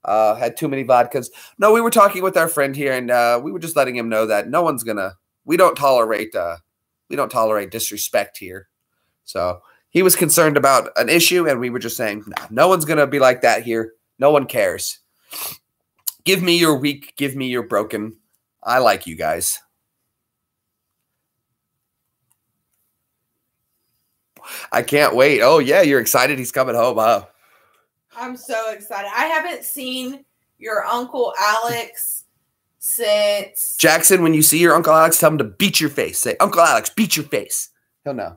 Speaker 1: Had too many vodkas. No, we were talking with our friend here, and we were just letting him know that we don't tolerate disrespect here. So he was concerned about an issue, and we were just saying, no one's gonna be like that here. No one cares. Give me your weak. Give me your broken. I like you guys. I can't wait. Oh, yeah, you're excited he's coming home, huh?
Speaker 2: I'm so excited. I haven't seen your Uncle Alex since...
Speaker 1: Jackson, when you see your Uncle Alex, tell him to beat your face. Say, Uncle Alex, beat your face. He'll know.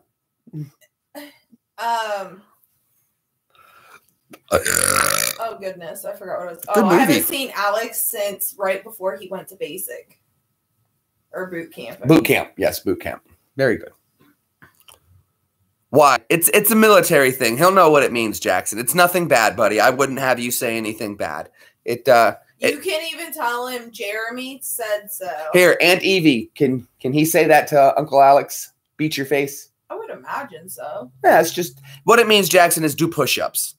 Speaker 2: Oh, goodness. I forgot what it was. Oh, I haven't seen Alex since right before he went to basic. Or boot camp.
Speaker 1: Boot camp. Yes, boot camp. Very good. Why? It's a military thing. He'll know what it means, Jackson. It's nothing bad, buddy. I wouldn't have you say anything bad. You
Speaker 2: can't even tell him Jeremy said so.
Speaker 1: Here, Aunt Evie, can he say that to Uncle Alex? Beat your face?
Speaker 2: I would imagine so.
Speaker 1: Yeah, it's just what it means, Jackson, is do push-ups.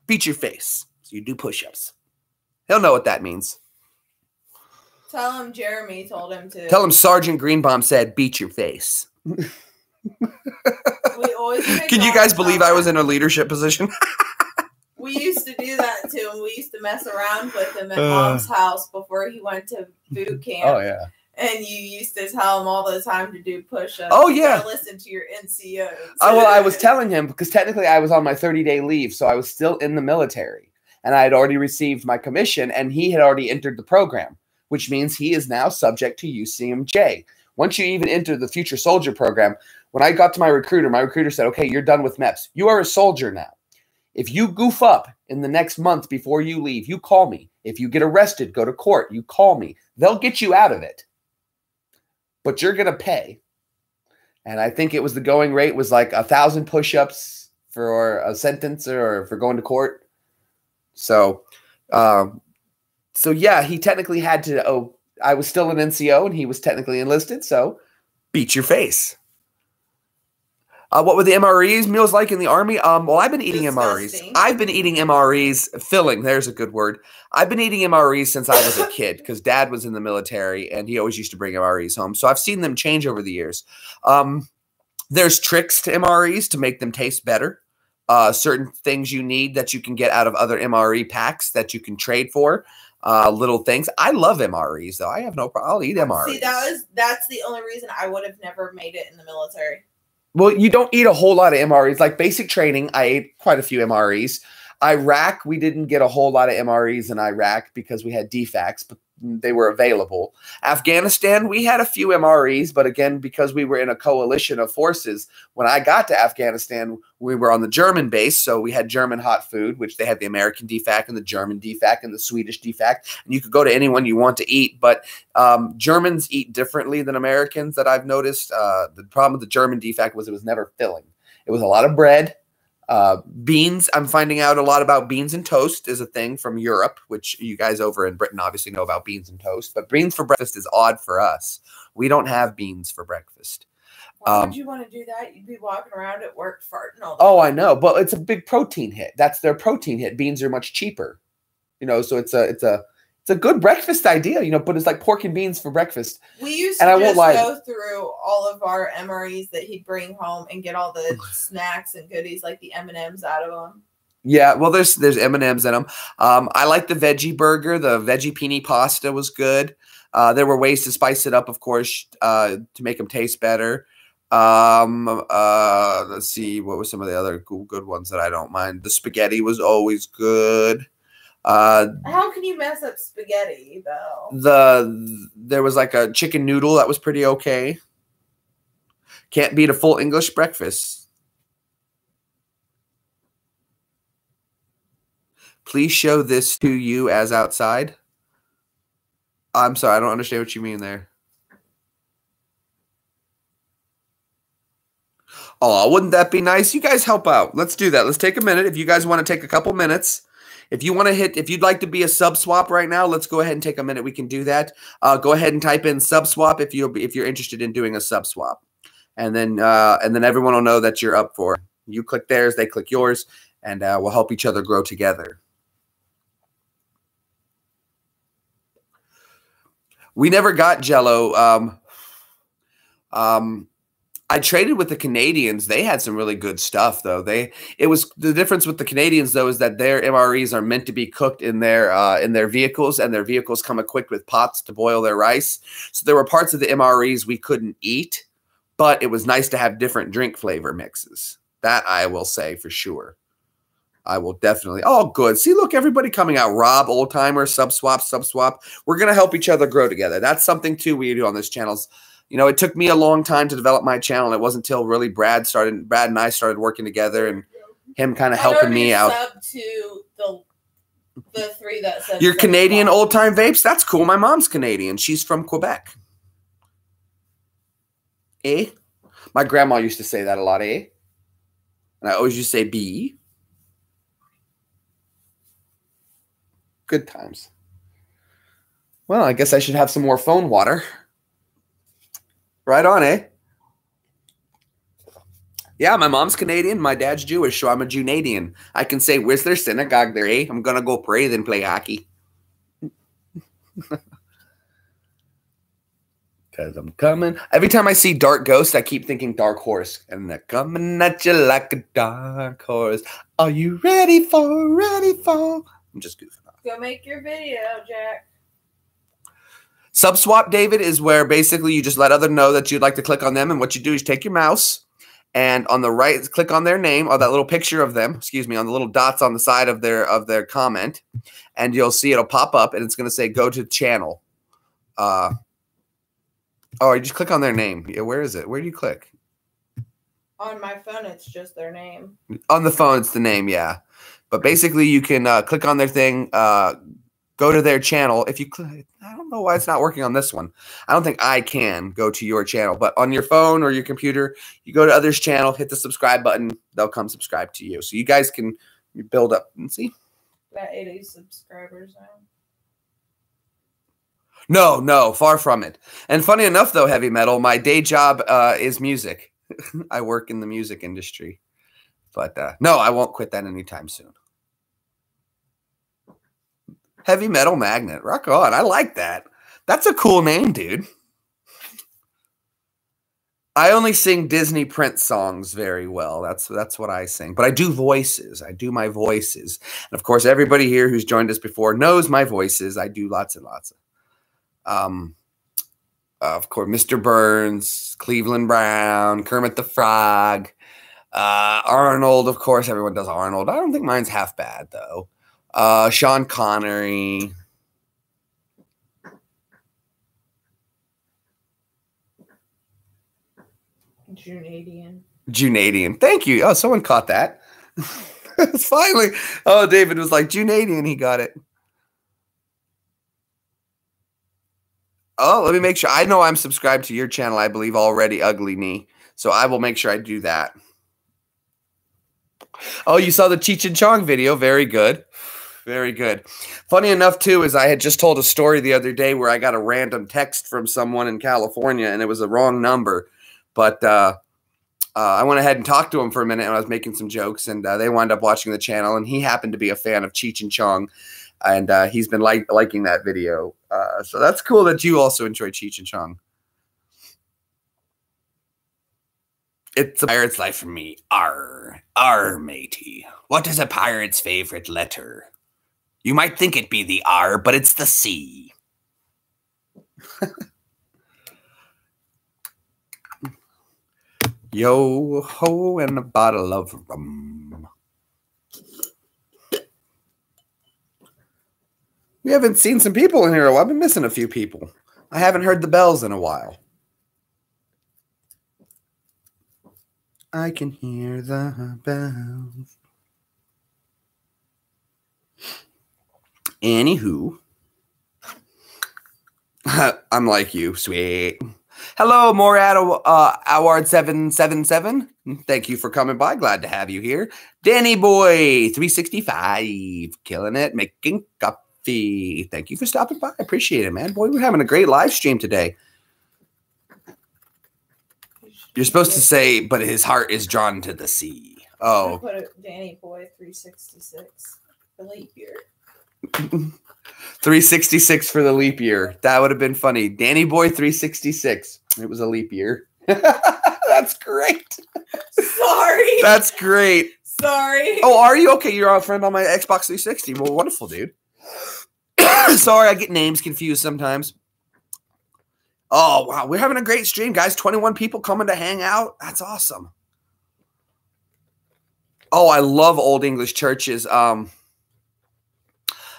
Speaker 1: Beat your face. So you do push-ups. He'll know what that means.
Speaker 2: Tell him Jeremy told him to.
Speaker 1: Tell him Sergeant Greenbaum said, beat your face.
Speaker 2: We always
Speaker 1: Can you guys believe I was in a leadership position?
Speaker 2: We used to do that to him. We used to mess around with him at Mom's house before he went to boot camp.
Speaker 1: Oh, yeah.
Speaker 2: And you used to tell him all the time to do push-ups.
Speaker 1: Oh, yeah.
Speaker 2: Listen to your NCOs.
Speaker 1: Oh, well, I was telling him because technically I was on my 30-day leave, so I was still in the military. And I had already received my commission, and he had already entered the program, which means he is now subject to UCMJ. Once you even enter the Future Soldier program, when I got to my recruiter said, okay, you're done with MEPS. You are a soldier now. If you goof up in the next month before you leave, you call me. If you get arrested, go to court, you call me. They'll get you out of it. But you're going to pay. And I think it was the going rate was like 1,000 push-ups for a sentence or for going to court. So yeah, he technically had to, I was still an NCO and he was technically enlisted. So beat your face. What were the MREs meals like in the Army? Well, I've been eating MREs. I've been eating MREs, filling, there's a good word. I've been eating MREs since I was a kid because Dad was in the military and he always used to bring MREs home. So I've seen them change over the years. There's tricks to MREs to make them taste better. Certain things you need that you can get out of other MRE packs that you can trade for. Little things. I love MREs, though. I have no problem. I'll eat MREs.
Speaker 2: See, that's the only reason I would have never made it in the military.
Speaker 1: Well, you don't eat a whole lot of MREs. Like basic training, I ate quite a few MREs. Iraq, we didn't get a whole lot of MREs in Iraq because we had DFACs, but they were available. Afghanistan, we had a few MREs, but again, because we were in a coalition of forces, when I got to Afghanistan, we were on the German base, so we had German hot food, which they had the American DFAC and the German DFAC and the Swedish DFAC, and you could go to anyone you want to eat, but Germans eat differently than Americans that I've noticed. The problem with the German DFAC was it was never filling. It was a lot of bread. Beans, I'm finding out a lot about beans and toast is a thing from Europe, which you guys over in Britain obviously know about beans and toast, but beans for breakfast is odd for us. We don't have beans for breakfast.
Speaker 2: Why would you want to do that? You'd be walking around at work farting all the
Speaker 1: time. I know, but it's a big protein hit. That's their protein hit. Beans are much cheaper, so it's a good breakfast idea, but it's like pork and beans for breakfast.
Speaker 2: We used to go through all of our MREs that he'd bring home and get all the snacks and goodies like the M&Ms out of them.
Speaker 1: Yeah, well, there's M&Ms in them. I like the veggie burger. The veggie pini pasta was good. There were ways to spice it up, of course, to make them taste better. Let's see, what were some of the other good ones that I don't mind? The spaghetti was good.
Speaker 2: How can you mess up spaghetti though?
Speaker 1: There was like a chicken noodle that was pretty okay. Can't beat a full English breakfast. Please show this to you as outside. I'm sorry, I don't understand what you mean there. Oh, wouldn't that be nice? You guys help out. Let's do that. Let's take a minute. If you guys want to take a couple minutes. If you'd like to be a sub swap right now, let's go ahead and take a minute. We can do that. Go ahead and type in sub swap if you're interested in doing a sub swap, and then everyone will know that you're up for it. You click theirs, they click yours, and we'll help each other grow together. We never got Jello. I traded with the Canadians. They had some really good stuff, though. It was the difference with the Canadians, though, is that their MREs are meant to be cooked in their vehicles, and their vehicles come equipped with pots to boil their rice. So there were parts of the MREs we couldn't eat, but it was nice to have different drink flavor mixes. That I will say for sure. I will definitely. Oh, good. See, look, everybody coming out. Rob, old timer, sub swap. We're gonna help each other grow together. That's something too we do on this channel. You know, it took me a long time to develop my channel. And it wasn't until really Brad and I started working together, and him kind of helping me out.
Speaker 2: Sub to the 3 that said
Speaker 1: You're Canadian old time vapes? That's cool. My mom's Canadian. She's from Quebec. Eh? My grandma used to say that a lot, eh? And I always used to say B. Good times. Well, I guess I should have some more phone water. Right on, eh? Yeah, my mom's Canadian. My dad's Jewish, so I'm a Junadian. I can say, where's their synagogue there, eh? I'm going to go pray, then play hockey. Because I'm coming. Every time I see Dark Ghost, I keep thinking Dark Horse. And they're coming at you like a dark horse. Are you ready for? I'm just goofing off.
Speaker 2: Go make your video, Jack.
Speaker 1: Subswap, David, is where basically you just let others know that you'd like to click on them. And what you do is take your mouse and on the right, click on their name or that little picture of them, on the little dots on the side of their comment. And you'll see it'll pop up and it's going to say, go to channel. Oh, you just click on their name. Yeah, where is it? Where do you click?
Speaker 2: On my phone, it's just their name.
Speaker 1: On the phone, it's the name, yeah. But basically, you can click on their thing, go to their channel. If you click, I don't know why it's not working on this one. I don't think I can go to your channel. But on your phone or your computer, you go to others' channel, hit the subscribe button. They'll come subscribe to you. So you guys can build up and see.
Speaker 2: Got 80 subscribers now.
Speaker 1: No, far from it. And funny enough, though, Heavy Metal, my day job is music. I work in the music industry. But no, I won't quit that anytime soon. Heavy Metal Magnet. Rock on. I like that. That's a cool name, dude. I only sing Disney Prince songs very well. That's what I sing. But I do voices. I do my voices. And, of course, everybody here who's joined us before knows my voices. I do lots and lots of. Of course, Mr. Burns, Cleveland Brown, Kermit the Frog, Arnold. Of course, everyone does Arnold. I don't think mine's half bad though. Sean Connery. Junadian. Thank you. Oh, someone caught that. Finally. Oh, David was like Junadian. He got it. Oh, let me make sure. I know I'm subscribed to your channel, I believe, already, Ugly Knee. So I will make sure I do that. Oh, you saw the Cheech and Chong video. Very good. Very good. Funny enough, too, is I had just told a story the other day where I got a random text from someone in California, and it was a wrong number. But I went ahead and talked to him for a minute, and I was making some jokes, and they wound up watching the channel, and he happened to be a fan of Cheech and Chong. And he's been liking that video. So that's cool that you also enjoy Cheech and Chong. It's a pirate's life for me. R, matey. What is a pirate's favorite letter? You might think it be the R, but it's the C. Yo ho and a bottle of rum. We haven't seen some people in here. I've been missing a few people. I haven't heard the bells in a while. I can hear the bells. Anywho. I'm like you, sweet. Hello, Morad Award777. Thank you for coming by. Glad to have you here. Danny Boy 365. Killing it. Making coffee. Thank you for stopping by. I appreciate it, man. Boy, we're having a great live stream today. You're supposed to say, but his heart is drawn to the sea. Oh.
Speaker 2: Put it Danny Boy 366. The leap year.
Speaker 1: 366 for the leap year. That would have been funny. Danny Boy 366. It was a leap year. That's great.
Speaker 2: Sorry.
Speaker 1: That's great.
Speaker 2: Sorry.
Speaker 1: Oh, are you? Okay, you're a friend on my Xbox 360. Well, wonderful, dude. Sorry, I get names confused sometimes. Oh, wow. We're having a great stream, guys. 21 people coming to hang out. That's awesome. Oh, I love Old English churches.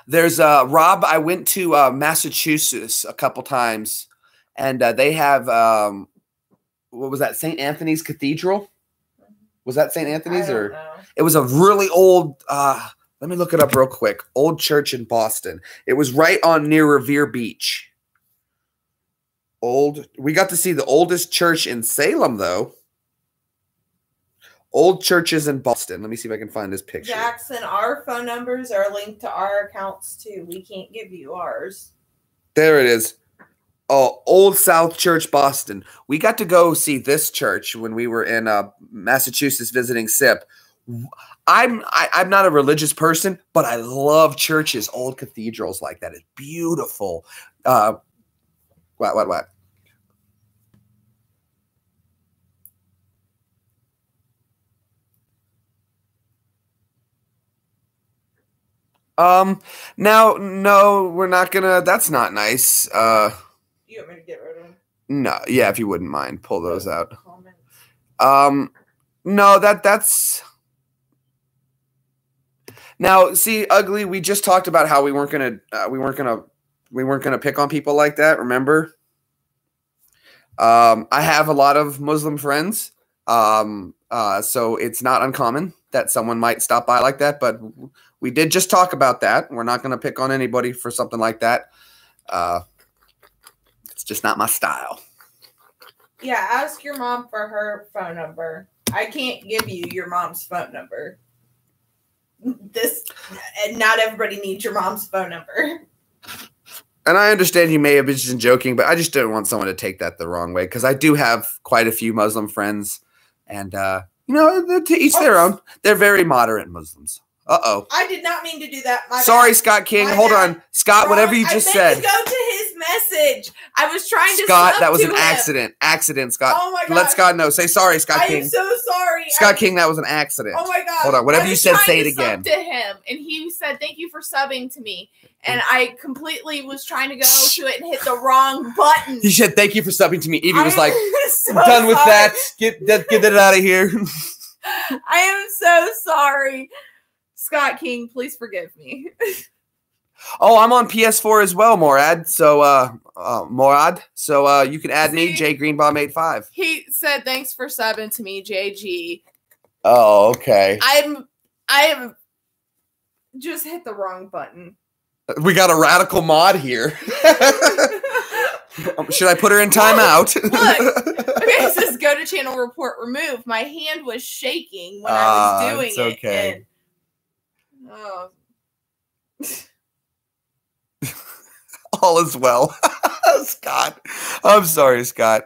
Speaker 1: There's Rob. I went to Massachusetts a couple times, and they have what was that? St. Anthony's Cathedral. Was that St. Anthony's
Speaker 2: I
Speaker 1: or?
Speaker 2: don't know.
Speaker 1: It was a really old. Let me look it up real quick. Old church in Boston. It was right on near Revere Beach. We got to see the oldest church in Salem, though. Old churches in Boston. Let me see if I can find this picture.
Speaker 2: Jackson, our phone numbers are linked to our accounts too. We can't give you ours. There
Speaker 1: it is. Oh, Old South Church, Boston. We got to go see this church when we were in Massachusetts visiting SIP. I'm not a religious person, but I love churches, old cathedrals like that. It's beautiful. What? No, we're not gonna. That's not nice.
Speaker 2: You want me to get rid of them?
Speaker 1: No, yeah, if you wouldn't mind, pull those out.
Speaker 2: Comments.
Speaker 1: No, that's. Now, see, Ugly. We just talked about how we weren't gonna pick on people like that. Remember? I have a lot of Muslim friends, so it's not uncommon that someone might stop by like that. But we did just talk about that. We're not going to pick on anybody for something like that. It's just not my style.
Speaker 2: Yeah, ask your mom for her phone number. I can't give you your mom's phone number. Not everybody needs your mom's phone number.
Speaker 1: And I understand you may have been just joking, but I just didn't want someone to take that the wrong way because I do have quite a few Muslim friends, and to each their own. They're very moderate Muslims. Uh-oh.
Speaker 2: I did not mean to do that.
Speaker 1: Sorry, Scott King. Hold on. Scott, whatever you just said.
Speaker 2: I meant to go to his message. I was trying to
Speaker 1: Scott, that was an accident. Accident, Scott.
Speaker 2: Oh, my God.
Speaker 1: Let Scott know. Say sorry, Scott King.
Speaker 2: I'm so sorry.
Speaker 1: Scott King, that was an accident.
Speaker 2: Oh, my God.
Speaker 1: Hold on. Whatever you said, say it again.
Speaker 2: To him, and he said, thank you for subbing to me. And I completely was trying to go to it and hit the wrong button.
Speaker 1: He said, thank you for subbing to me. Evie was like,
Speaker 2: so
Speaker 1: I'm done with that. Get that out of here.
Speaker 2: I am so sorry. Scott King, please forgive me.
Speaker 1: Oh, I'm on PS4 as well, Morad. So, Morad. So, you can add me, JGreenBomb85.
Speaker 2: He said, thanks for subbing to me, JG.
Speaker 1: Oh, okay.
Speaker 2: I just hit the wrong button.
Speaker 1: We got a radical mod here. Should I put her in timeout?
Speaker 2: Look. Okay, it says go to channel report remove. My hand was shaking when I was doing
Speaker 1: it's okay.
Speaker 2: it. Oh.
Speaker 1: All is well. Scott. I'm sorry, Scott.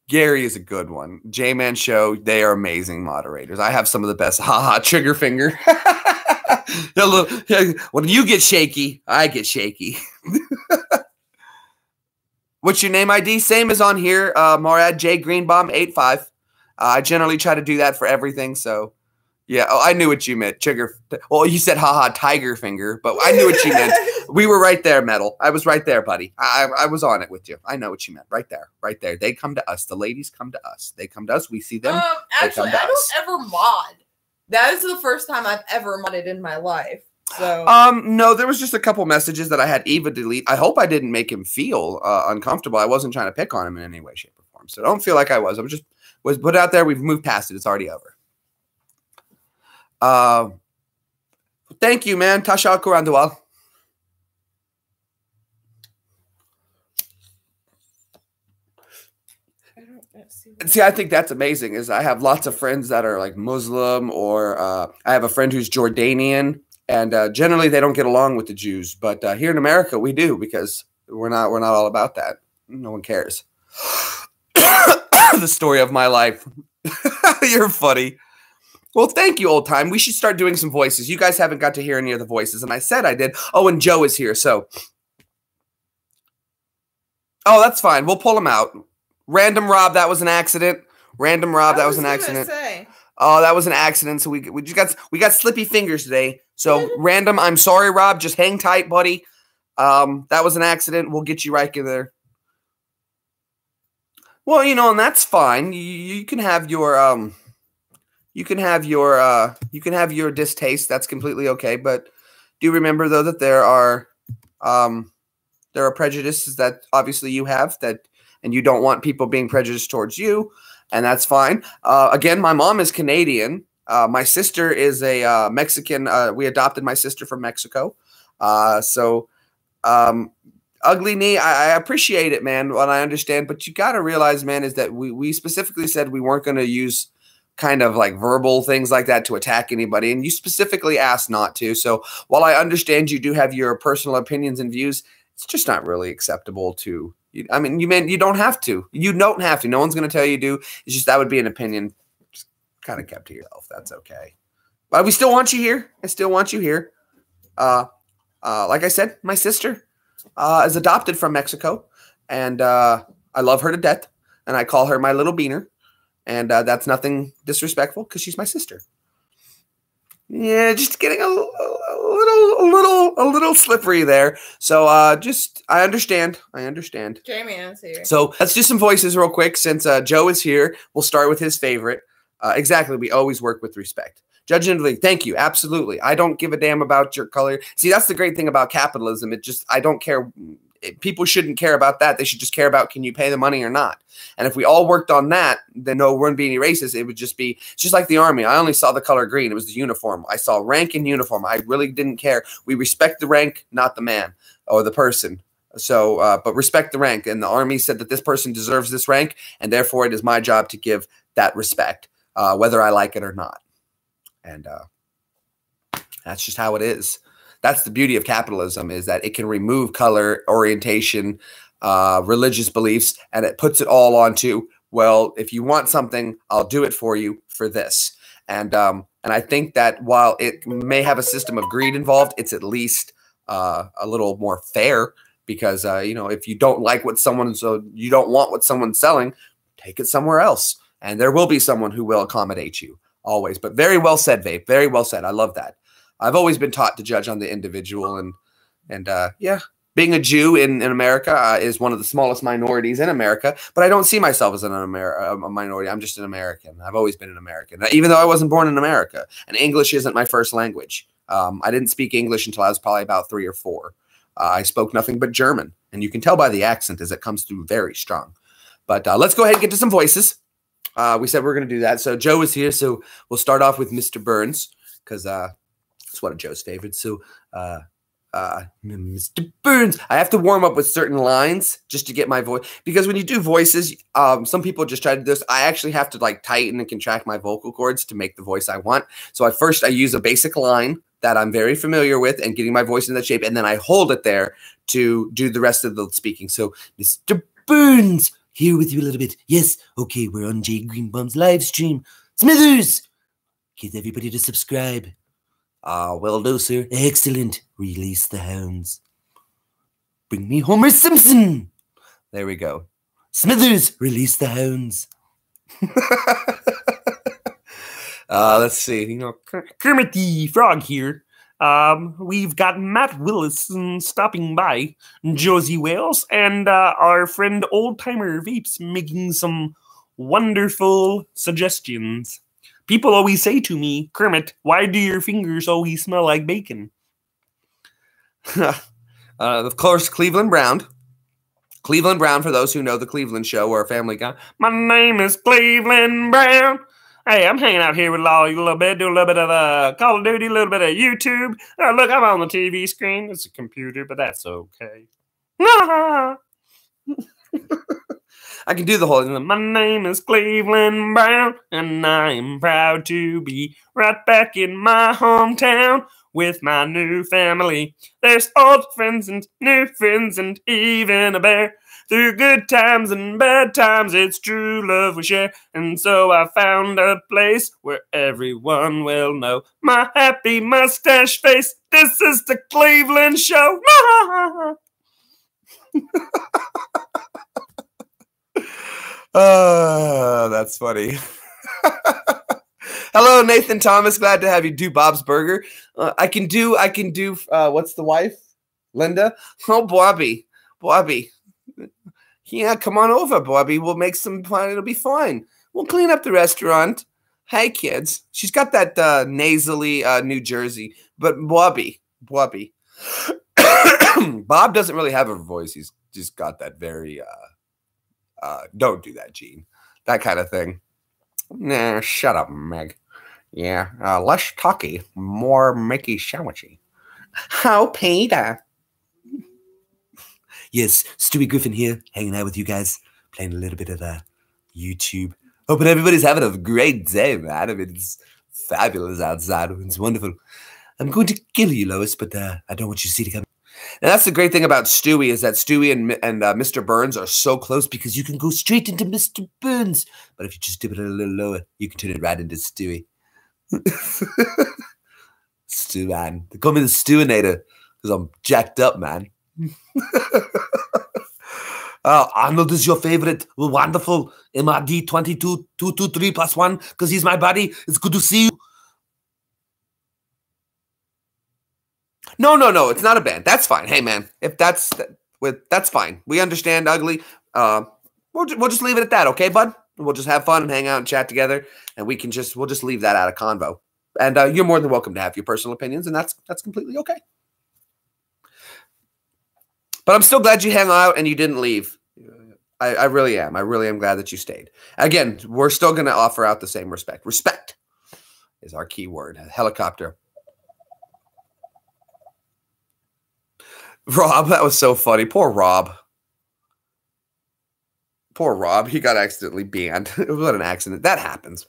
Speaker 1: Gary is a good one. J-Man Show, they are amazing moderators. I have some of the best. Haha, trigger finger. When you get shaky, I get shaky. What's your name ID? Same as on here, Morad J Greenbomb85. I generally try to do that for everything, so yeah. Oh, I knew what you meant. Trigger. Well, you said haha tiger finger, but I knew what you meant. We were right there, Metal. I was right there, buddy. I was on it with you. I know what you meant. Right there. Right there. They come to us. The ladies come to us. They come to us. We see them.
Speaker 2: Actually, I don't ever mod. That is the first time I've ever modded in my life. So
Speaker 1: no, there was just a couple messages that I had Eva delete. I hope I didn't make him feel uncomfortable. I wasn't trying to pick on him in any way, shape, or form. So don't feel like I was. I was put out there. We've moved past it. It's already over. Thank you, man. Tasha Kurandual. See, I think that's amazing. Is I have lots of friends that are like Muslim, or I have a friend who's Jordanian, and generally they don't get along with the Jews. But here in America, we do, because we're not all about that. No one cares. The story of my life. You're funny. Well, thank you, old time. We should start doing some voices. You guys haven't got to hear any of the voices, and I said I did. Oh, and Joe is here, so. Oh, that's fine. We'll pull him out. Random Rob, that was an accident. Random Rob, that was an accident. Oh, that was an accident. So we got slippy fingers today. So Random, I'm sorry, Rob. Just hang tight, buddy. That was an accident. We'll get you right in there. Well, you know, and that's fine. You can have your you can have your distaste. That's completely okay. But do remember though that there are prejudices that obviously you have that, and you don't want people being prejudiced towards you, and that's fine. Again, my mom is Canadian. My sister is a Mexican. We adopted my sister from Mexico. Ugly knee, I appreciate it, man, what I understand, but you got to realize, man, is that we specifically said we weren't going to use kind of like verbal things like that to attack anybody, and you specifically asked not to. So while I understand you do have your personal opinions and views, it's just not really acceptable to, I mean, you don't have to. You don't have to. No one's going to tell you to. It's just that would be an opinion. Just kind of kept to yourself. That's okay. But we still want you here. I still want you here. Like I said, my sister is adopted from Mexico, and I love her to death, and I call her my little beaner, and that's nothing disrespectful because she's my sister. Yeah, just getting a little slippery there. So I understand.
Speaker 2: Jamie is here.
Speaker 1: So let's do some voices real quick since Joe is here. We'll start with his favorite. Exactly. We always work with respect. Judge Italy, thank you. Absolutely. I don't give a damn about your color. See, that's the great thing about capitalism. I don't care. People shouldn't care about that. They should just care about, can you pay the money or not? And if we all worked on that, then no, wouldn't be any racist. It would just be, it's just like the army. I only saw the color green. It was the uniform. I saw rank and uniform. I really didn't care. We respect the rank, not the man or the person. So, but respect the rank. And the army said that this person deserves this rank, and therefore it is my job to give that respect, whether I like it or not. And that's just how it is. That's the beauty of capitalism, is that it can remove color, orientation, religious beliefs, and it puts it all onto, well, if you want something, I'll do it for you for this. And I think that while it may have a system of greed involved, it's at least a little more fair, because you know, if you don't like what you don't want what someone's selling, take it somewhere else, and there will be someone who will accommodate you. Always. But very well said, Vape. Very well said. I love that. I've always been taught to judge on the individual, and yeah, being a Jew in America is one of the smallest minorities in America, but I don't see myself as a minority. I'm just an American. I've always been an American, even though I wasn't born in America, and English isn't my first language. I didn't speak English until I was probably about 3 or 4. I spoke nothing but German, and you can tell by the accent as it comes through very strong. But let's go ahead and get to some voices. We said we're going to do that. So Joe is here. So we'll start off with Mr. Burns, because it's one of Joe's favorites. So Mr. Burns, I have to warm up with certain lines just to get my voice, because when you do voices, some people just try to do this. I actually have to like tighten and contract my vocal cords to make the voice I want. So at first I use a basic line that I'm very familiar with and getting my voice in that shape, and then I hold it there to do the rest of the speaking. So Mr. Burns, here with you a little bit. Yes. Okay, we're on Jay Greenbaum's live stream. Smithers, get everybody to subscribe. Will do, sir. Excellent. Release the hounds. Bring me Homer Simpson. There we go. Smithers, release the hounds. Let's see. You know, Kermit the Frog here. We've got Matt Willison stopping by, Josie Wales, and our friend Old Timer Vapes making some wonderful suggestions. People always say to me, Kermit, why do your fingers always smell like bacon? Of course, Cleveland Brown. Cleveland Brown, for those who know the Cleveland Show or Family Guy. My name is Cleveland Brown. Hey, I'm hanging out here with Lolly a little bit, do a little bit of Call of Duty, a little bit of YouTube. Look, I'm on the TV screen. It's a computer, but that's okay. I can do the whole thing. My name is Cleveland Brown, and I'm proud to be right back in my hometown with my new family. There's old friends and new friends and even a bear. Through good times and bad times, it's true love we share. And so I found a place where everyone will know my happy mustache face. This is the Cleveland Show. That's funny. Hello, Nathan Thomas. Glad to have you. Do Bob's Burger. I can do. What's the wife? Linda. Oh, Bobby. Yeah, come on over, Bobby. We'll make some fun. It'll be fine. We'll clean up the restaurant. Hey, kids. She's got that nasally New Jersey, but Bobby. Bob doesn't really have a voice. He's just got that very don't do that, Gene. That kind of thing. Nah, shut up, Meg. Yeah, less talky, more Mickey sandwichy. How, Peter? Yes, Stewie Griffin here, hanging out with you guys, playing a little bit of YouTube. Hoping everybody's having a great day, man. I mean, it's fabulous outside. It's wonderful. I'm going to kill you, Lois, but I don't want you to see it coming. And that's the great thing about Stewie is that Stewie and Mr. Burns are so close because you can go straight into Mr. Burns. But if you just dip it a little lower, you can turn it right into Stewie. Stew, man. They call me the Stewinator because I'm jacked up, man. Arnold is your favorite. Wonderful. MRD 22223+1 because he's my buddy. It's good to see you. No. It's not a band. That's fine. Hey, man. If that's fine. We understand ugly. We'll just leave it at that, okay, bud? We'll just have fun and hang out and chat together, and we'll just leave that out of convo. And you're more than welcome to have your personal opinions, and that's completely okay. But I'm still glad you hung out and you didn't leave. I really am. I really am glad that you stayed. Again, we're still going to offer out the same respect. Respect is our key word. Helicopter. Rob, that was so funny. Poor Rob. He got accidentally banned. It was an accident. That happens.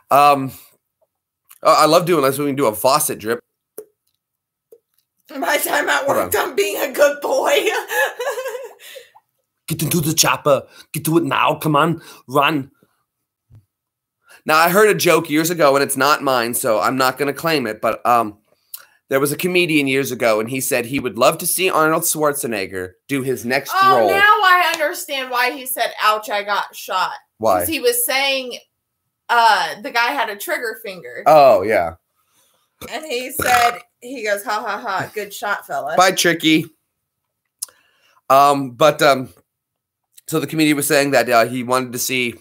Speaker 1: I love doing this. We can do a faucet drip.
Speaker 2: My time at work, I'm being a good boy.
Speaker 1: Get into the chopper. Get to it now. Come on. Run. Now, I heard a joke years ago, and it's not mine, so I'm not going to claim it, but there was a comedian years ago, and he said he would love to see Arnold Schwarzenegger do his next role.
Speaker 2: Oh, now I understand why he said, ouch, I got shot.
Speaker 1: Why?
Speaker 2: Because he was saying the guy had a trigger finger.
Speaker 1: Oh, yeah.
Speaker 2: And he said, he goes, ha, ha, ha, good shot, fella.
Speaker 1: Bye, Tricky. So the comedian was saying that he wanted to see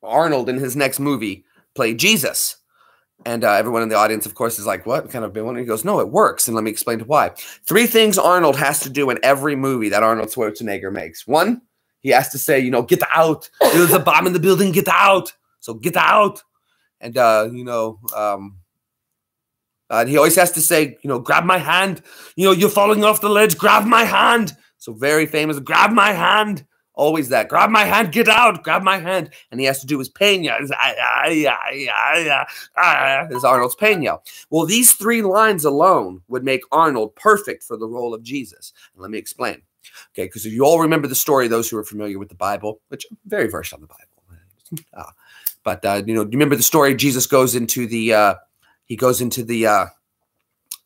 Speaker 1: Arnold in his next movie play Jesus. And everyone in the audience, of course, is like, what kind of been one? He goes, no, it works. And let me explain why. 3 things Arnold has to do in every movie that Arnold Schwarzenegger makes. 1, he has to say, get out. There's a bomb in the building. Get out. So get out. And, and he always has to say, grab my hand. You're falling off the ledge. Grab my hand. So very famous, grab my hand. Always that. Grab my hand. Get out. Grab my hand. And he has to do his pain yell. His Arnold's pain yell. Well, these 3 lines alone would make Arnold perfect for the role of Jesus. And let me explain. Okay, because if you all remember the story, those who are familiar with the Bible, which I'm very versed on the Bible. You remember the story? Jesus goes into the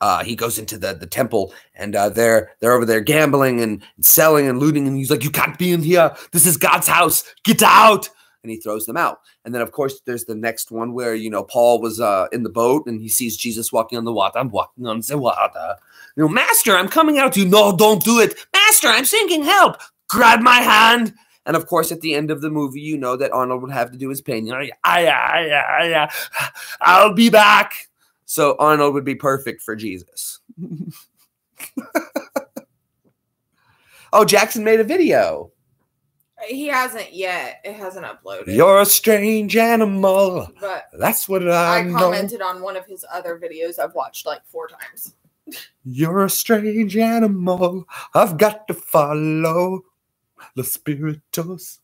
Speaker 1: the temple, and they're over there gambling and selling and looting, and he's like, you can't be in here. This is God's house. Get out. And he throws them out. And then, of course, there's the next one where, Paul was in the boat, and he sees Jesus walking on the water. I'm walking on the water. Master, I'm coming out to you. No, don't do it. Master, I'm sinking. Help. Grab my hand. And, of course, at the end of the movie, that Arnold would have to do his pain. I'll be back. So Arnold would be perfect for Jesus. Oh, Jackson made a video.
Speaker 2: He hasn't yet. It hasn't uploaded.
Speaker 1: You're a strange animal.
Speaker 2: But
Speaker 1: that's what I know.
Speaker 2: commented on one of his other videos I've watched like 4 times.
Speaker 1: You're a strange animal. I've got to follow Los Spiritus.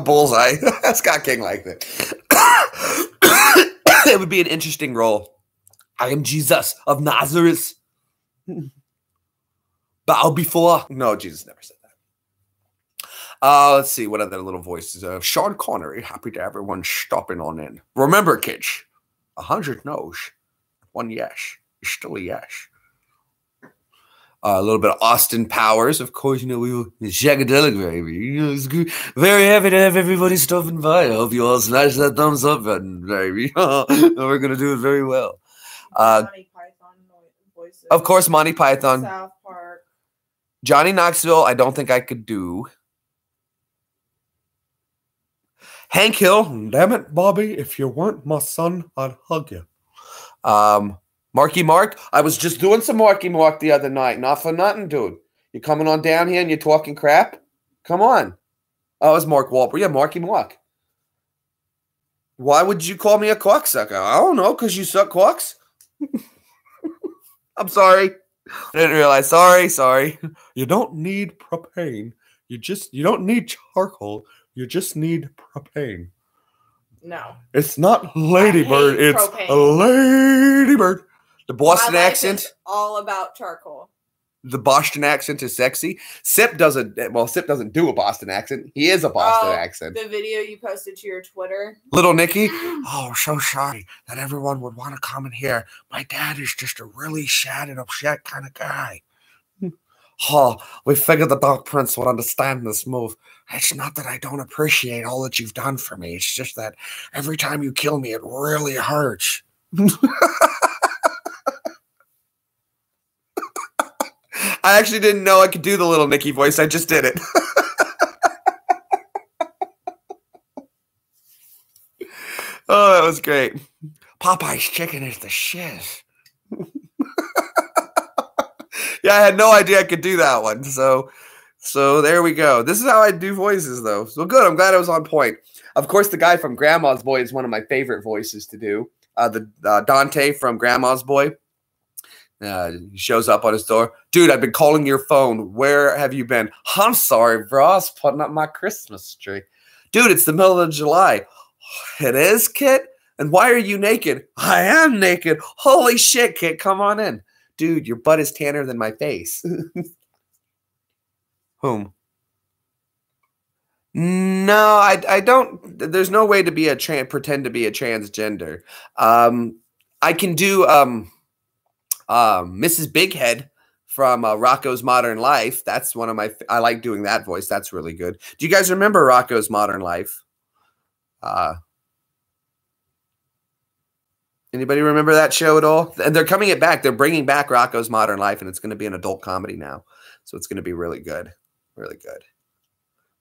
Speaker 1: Bullseye. Scott King liked it. It would be an interesting role. I am Jesus of Nazareth. Bow before. No, Jesus never said that. Let's see what other little voices. Sean Connery, happy to everyone stopping on in. Remember, kids, 100 no's, 1 yes is still a yes. A little bit of Austin Powers, of course. You know, we were Shagadelic, baby. You know, it's good. Very happy to have everybody stopping by. I hope you all smash that thumbs up button, baby. We're gonna do it very well.
Speaker 2: Monty Python voices.
Speaker 1: Of course, Monty Python.
Speaker 2: South Park.
Speaker 1: Johnny Knoxville, I don't think I could do. Hank Hill, damn it, Bobby, if you weren't my son, I'd hug you. Marky Mark, I was just doing some Marky Mark the other night. Not for nothing, dude. You coming on down here and you're talking crap? Come on. Oh, it's Mark Wahlberg. Yeah, Marky Mark. Why would you call me a cocksucker? I don't know, because you suck cocks. I'm sorry. I didn't realize. Sorry. You don't need propane. You don't need charcoal. You just need propane.
Speaker 2: No.
Speaker 1: It's not ladybird. It's
Speaker 2: propane.
Speaker 1: a ladybird. The Boston
Speaker 2: My life
Speaker 1: accent.
Speaker 2: is all about charcoal.
Speaker 1: The Boston accent is sexy. Sip doesn't do a Boston accent. He is a Boston accent.
Speaker 2: The video you posted to your Twitter.
Speaker 1: Little Nicky. Oh, so sorry that everyone would want to come in here. My dad is just a really sad and upset kind of guy. Oh, we figured the Dog Prince would understand this move. It's not that I don't appreciate all that you've done for me. It's just that every time you kill me, it really hurts. I actually didn't know I could do the Little Nicky voice. I just did it. Oh, that was great. Popeye's chicken is the shit. Yeah, I had no idea I could do that one. So there we go. This is how I do voices, though. So good. I'm glad I was on point. Of course, the guy from Grandma's Boy is one of my favorite voices to do. The Dante from Grandma's Boy. He shows up on his door. Dude, I've been calling your phone. Where have you been? I'm sorry, bro. I was putting up my Christmas tree. Dude, it's the middle of July. It is, Kit? And why are you naked? I am naked. Holy shit, Kit. Come on in. Dude, your butt is tanner than my face. Whom? No, I don't. There's no way to be pretend to be a transgender. I can do Mrs. Bighead from Rocco's Modern Life. That's one of my. I like doing that voice. That's really good. Do you guys remember Rocco's Modern Life? Anybody remember that show at all? And they're coming it back. They're bringing back Rocco's Modern Life, and it's going to be an adult comedy now. So it's going to be really good. Really good.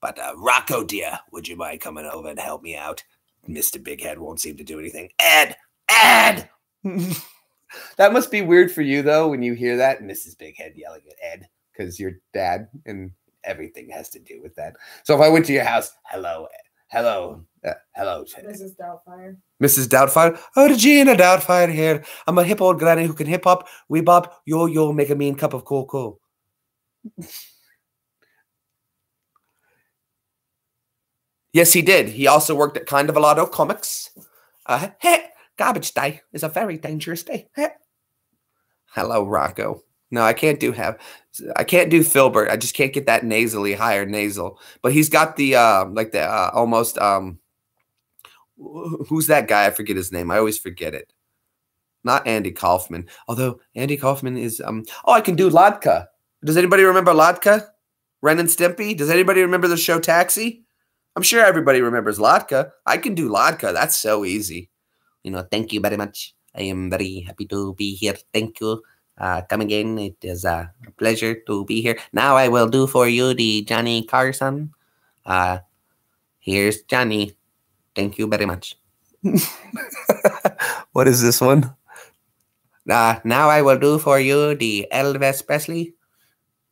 Speaker 1: But Rocco, dear, would you mind coming over and help me out? Mr. Bighead won't seem to do anything. Ed! That must be weird for you, though, when you hear that. Mrs. Bighead yelling at Ed, because you're dad, and everything has to do with that. So if I went to your house, hello, hello.
Speaker 2: Mrs. Doubtfire.
Speaker 1: Mrs. Doubtfire. Oh, Regina Doubtfire here. I'm a hip old granny who can hip hop, wee bop, yo, make a mean cup of cocoa. Yes, he did. He also worked at Kind of a Lotto Comics. Hey, garbage day is a very dangerous day. Hey. Hello, Rocco. No, I can't do Filbert. I just can't get that nasally higher nasal. But he's got the almost who's that guy? I forget his name. I always forget it. Not Andy Kaufman. Although Andy Kaufman is I can do Latka. Does anybody remember Latka? Ren and Stimpy? Does anybody remember the show Taxi? I'm sure everybody remembers Latka. I can do Latka. That's so easy. Thank you very much. I am very happy to be here. Thank you. Come again. It is a pleasure to be here. Now I will do for you the Johnny Carson. Here's Johnny. Thank you very much. What is this one? Now I will do for you the Elvis Presley.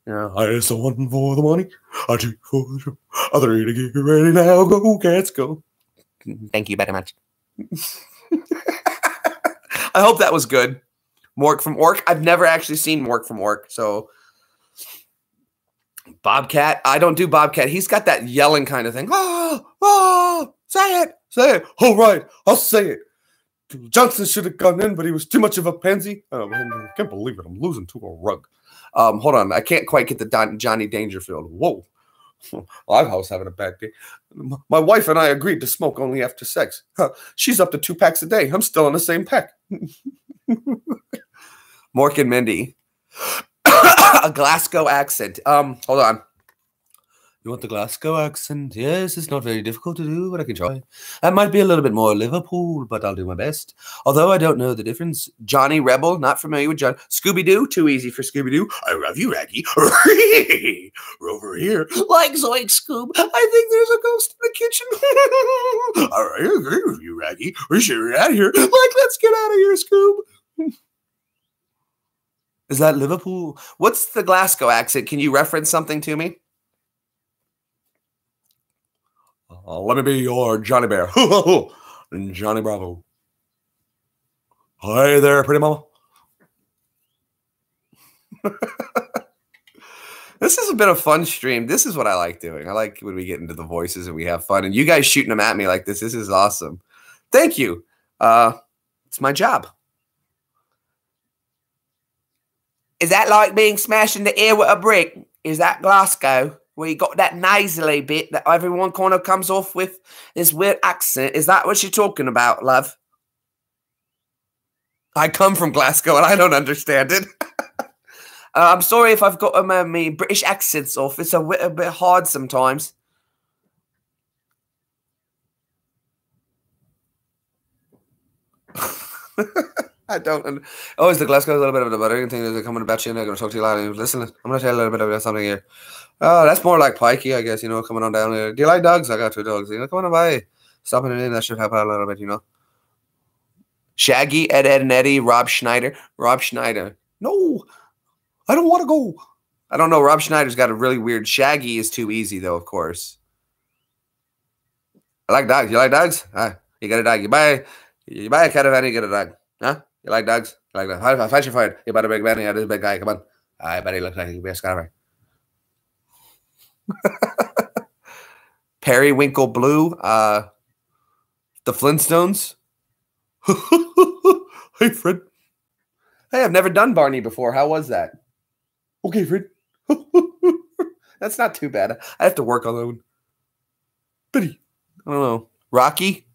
Speaker 1: I saw one for the money. I two for the show. I three to get ready now. Go, cats, go. Thank you very much. I hope that was good. Mork from Ork. I've never actually seen Mork from Ork. So Bobcat. I don't do Bobcat. He's got that yelling kind of thing. Say it. All right, I'll say it. Johnson should have gone in, but he was too much of a pansy. I can't believe it. I'm losing to a rug. Hold on. I can't quite get the Johnny Dangerfield. Whoa. I was having a bad day. My wife and I agreed to smoke only after sex. She's up to 2 packs a day. I'm still on the same pack. Mork and Mindy. a Glasgow accent. Hold on. You want the Glasgow accent? Yes, it's not very difficult to do, but I can try. I might be a little bit more Liverpool, but I'll do my best. Although I don't know the difference. Johnny Rebel, not familiar with John. Scooby-Doo, too easy for Scooby-Doo. I love you, Raggy. Over here. Like Zoink Scoob, I think there's a ghost in the kitchen. All right, I agree with you, Raggy. We should get out of here. Let's get out of here, Scoob. Is that Liverpool? What's the Glasgow accent? Can you reference something to me? Let me be your Johnny Bear. Johnny Bravo. Hi there, pretty mama. This has been a fun stream. This is what I like doing. I like when we get into the voices and we have fun. And you guys shooting them at me like this. This is awesome. Thank you. It's my job. Is that like being smashed in the ear with a brick? Is that Glasgow? Where you got that nasally bit that everyone kind of comes off with this weird accent. Is that what you're talking about, love? I come from Glasgow and I don't understand it. I'm sorry if I've got my British accents off. It's a bit hard sometimes. I don't. Oh, is the Glasgow a little bit of the butter? You think they're coming about you and they're going to talk to you loud? Listen, I'm going to tell you a little bit about something here. Oh, that's more like pikey, I guess, you know, coming on down here. Do you like dogs? I got 2 dogs. You know, come on by. Stopping it in, that should help out a little bit, you know. Shaggy, Ed, and Eddie, Rob Schneider. Rob Schneider. No, I don't want to go. I don't know. Rob Schneider's got a really weird. Shaggy is too easy, though, of course. I like dogs. You like dogs? You got a dog. You buy a caravan, you get a dog. Huh? You like dogs? You like dogs? How fast you fired? You bought a big man. Yeah, this big guy. Come on. I bet he looks like he could be a caravan. Periwinkle Blue, the Flintstones. Hey, Fred. Hey, I've never done Barney before. How was that? Okay, Fred. That's not too bad. I have to work on that one. Betty. I don't know. Rocky?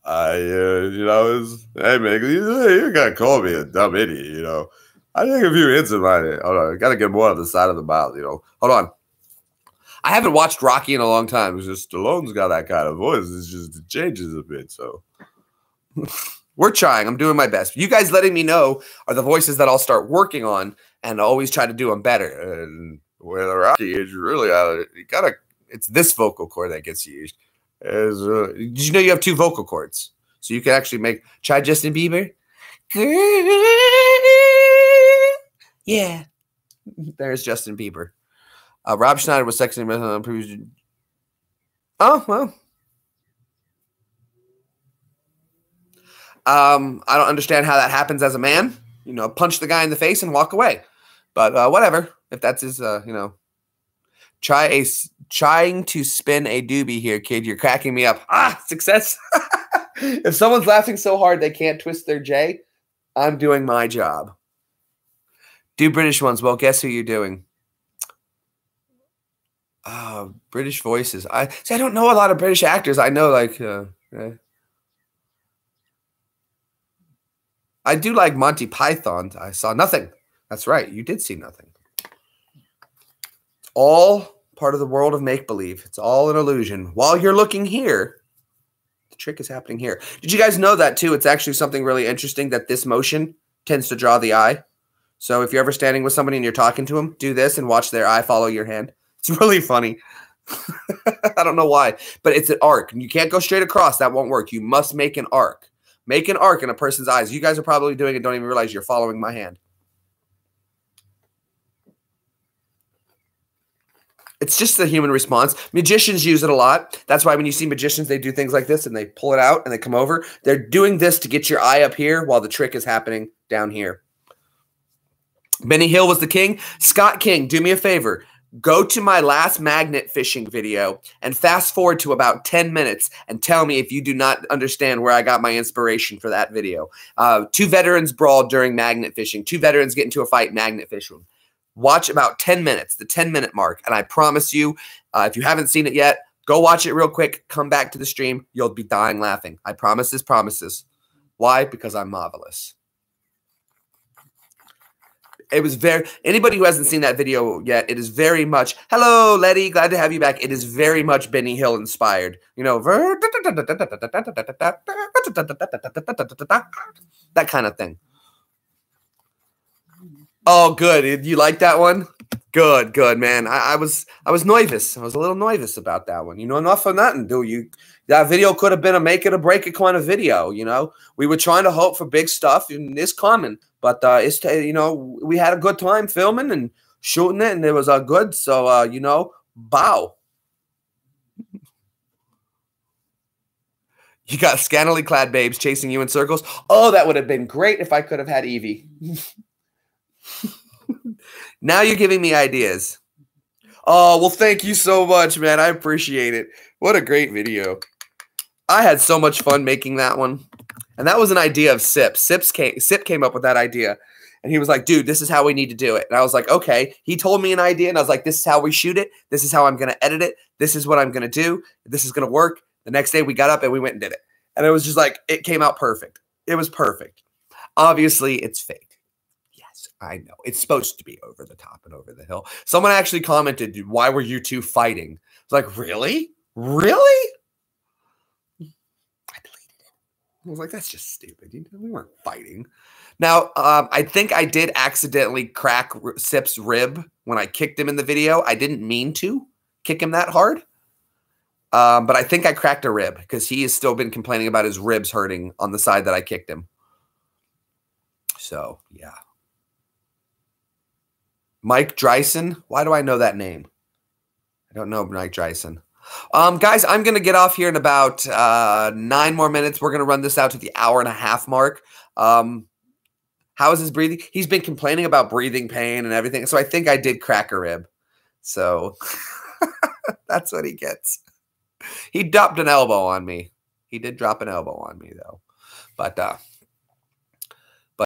Speaker 3: You know, hey, man, you're going to call me a dumb idiot, you know. I take a few hits in my head. Hold on. I got to get more on the side of the mouth, you know.
Speaker 1: Hold on. I haven't watched Rocky in a long time. It's just Stallone's got that kind of voice. It's just it changes a bit. So we're trying. I'm doing my best. You guys letting me know are the voices that I'll start working on and always try to do them better.
Speaker 3: And where the Rocky is really
Speaker 1: it's this vocal cord that gets used. Did you know you have 2 vocal cords? So you can actually try Justin Bieber. Yeah. There's Justin Bieber. Rob Schneider was sexing on previous. Oh, well. I don't understand how that happens as a man. You know, punch the guy in the face and walk away. But whatever. If that's his, you know. Trying to spin a doobie here, kid. You're cracking me up. Success. If someone's laughing so hard they can't twist their J, I'm doing my job. Do British ones. Well, guess who you're doing? British voices. I don't know a lot of British actors. I know I do like Monty Python. I saw nothing. That's right. You did see nothing. It's all part of the world of make-believe. It's all an illusion. While you're looking here, the trick is happening here. Did you guys know that too? It's actually something really interesting that this motion tends to draw the eye. So if you're ever standing with somebody and you're talking to them, do this and watch their eye follow your hand. It's really funny. I don't know why, but it's an arc. You can't go straight across. That won't work. You must make an arc. Make an arc in a person's eyes. You guys are probably doing it. Don't even realize you're following my hand. It's just the human response. Magicians use it a lot. That's why when you see magicians, they do things like this and they pull it out and they come over. They're doing this to get your eye up here while the trick is happening down here. Benny Hill was the king. Scott King, do me a favor. Go to my last magnet fishing video and fast forward to about 10 minutes and tell me if you do not understand where I got my inspiration for that video. 2 veterans brawled during magnet fishing. 2 veterans get into a fight magnet fishing. Watch about 10 minutes, the 10-minute mark. And I promise you, if you haven't seen it yet, go watch it real quick. Come back to the stream. You'll be dying laughing. I promise this, promises. Why? Because I'm marvelous. It was very, anybody who hasn't seen that video yet, it is very much, hello, Letty, glad to have you back. It is very much Benny Hill inspired. You know, that kind of thing. Oh, good. You like that one? Good, good, man. I was nervous. I was a little nervous about that one. You know, not for nothing, do you? That video could have been a make it or break it kind of video. You know, we were trying to hope for big stuff, and it's coming. But it's, you know, we had a good time filming and shooting it, and it was good. So you know, bow. You got scantily clad babes chasing you in circles. Oh, that would have been great if I could have had Evie. Now you're giving me ideas. Oh, well, thank you so much, man. I appreciate it. What a great video. I had so much fun making that one. And that was an idea of Sip. Sip came up with that idea. And he was like, dude, this is how we need to do it. And I was like, okay. He told me an idea, and I was like, this is how we shoot it. This is how I'm going to edit it. This is what I'm going to do. This is going to work. The next day we got up and we went and did it. And it was just like, it came out perfect. It was perfect. Obviously, it's fake. I know. It's supposed to be over the top and over the hill. Someone actually commented, why were you two fighting? I was like, really? Really? I deleted it. I was like, that's just stupid. We weren't fighting. Now, I think I did accidentally crack Sip's rib when I kicked him in the video. I didn't mean to kick him that hard. But I think I cracked a rib because he has still been complaining about his ribs hurting on the side that I kicked him. So, yeah. Mike Dryson. Why do I know that name? I don't know Mike Dryson. Guys, I'm going to get off here in about 9 more minutes. We're going to run this out to the hour-and-a-half mark. How is his breathing? He's been complaining about breathing pain and everything. So I think I did crack a rib. So that's what he gets. He dropped an elbow on me. He did drop an elbow on me, though. But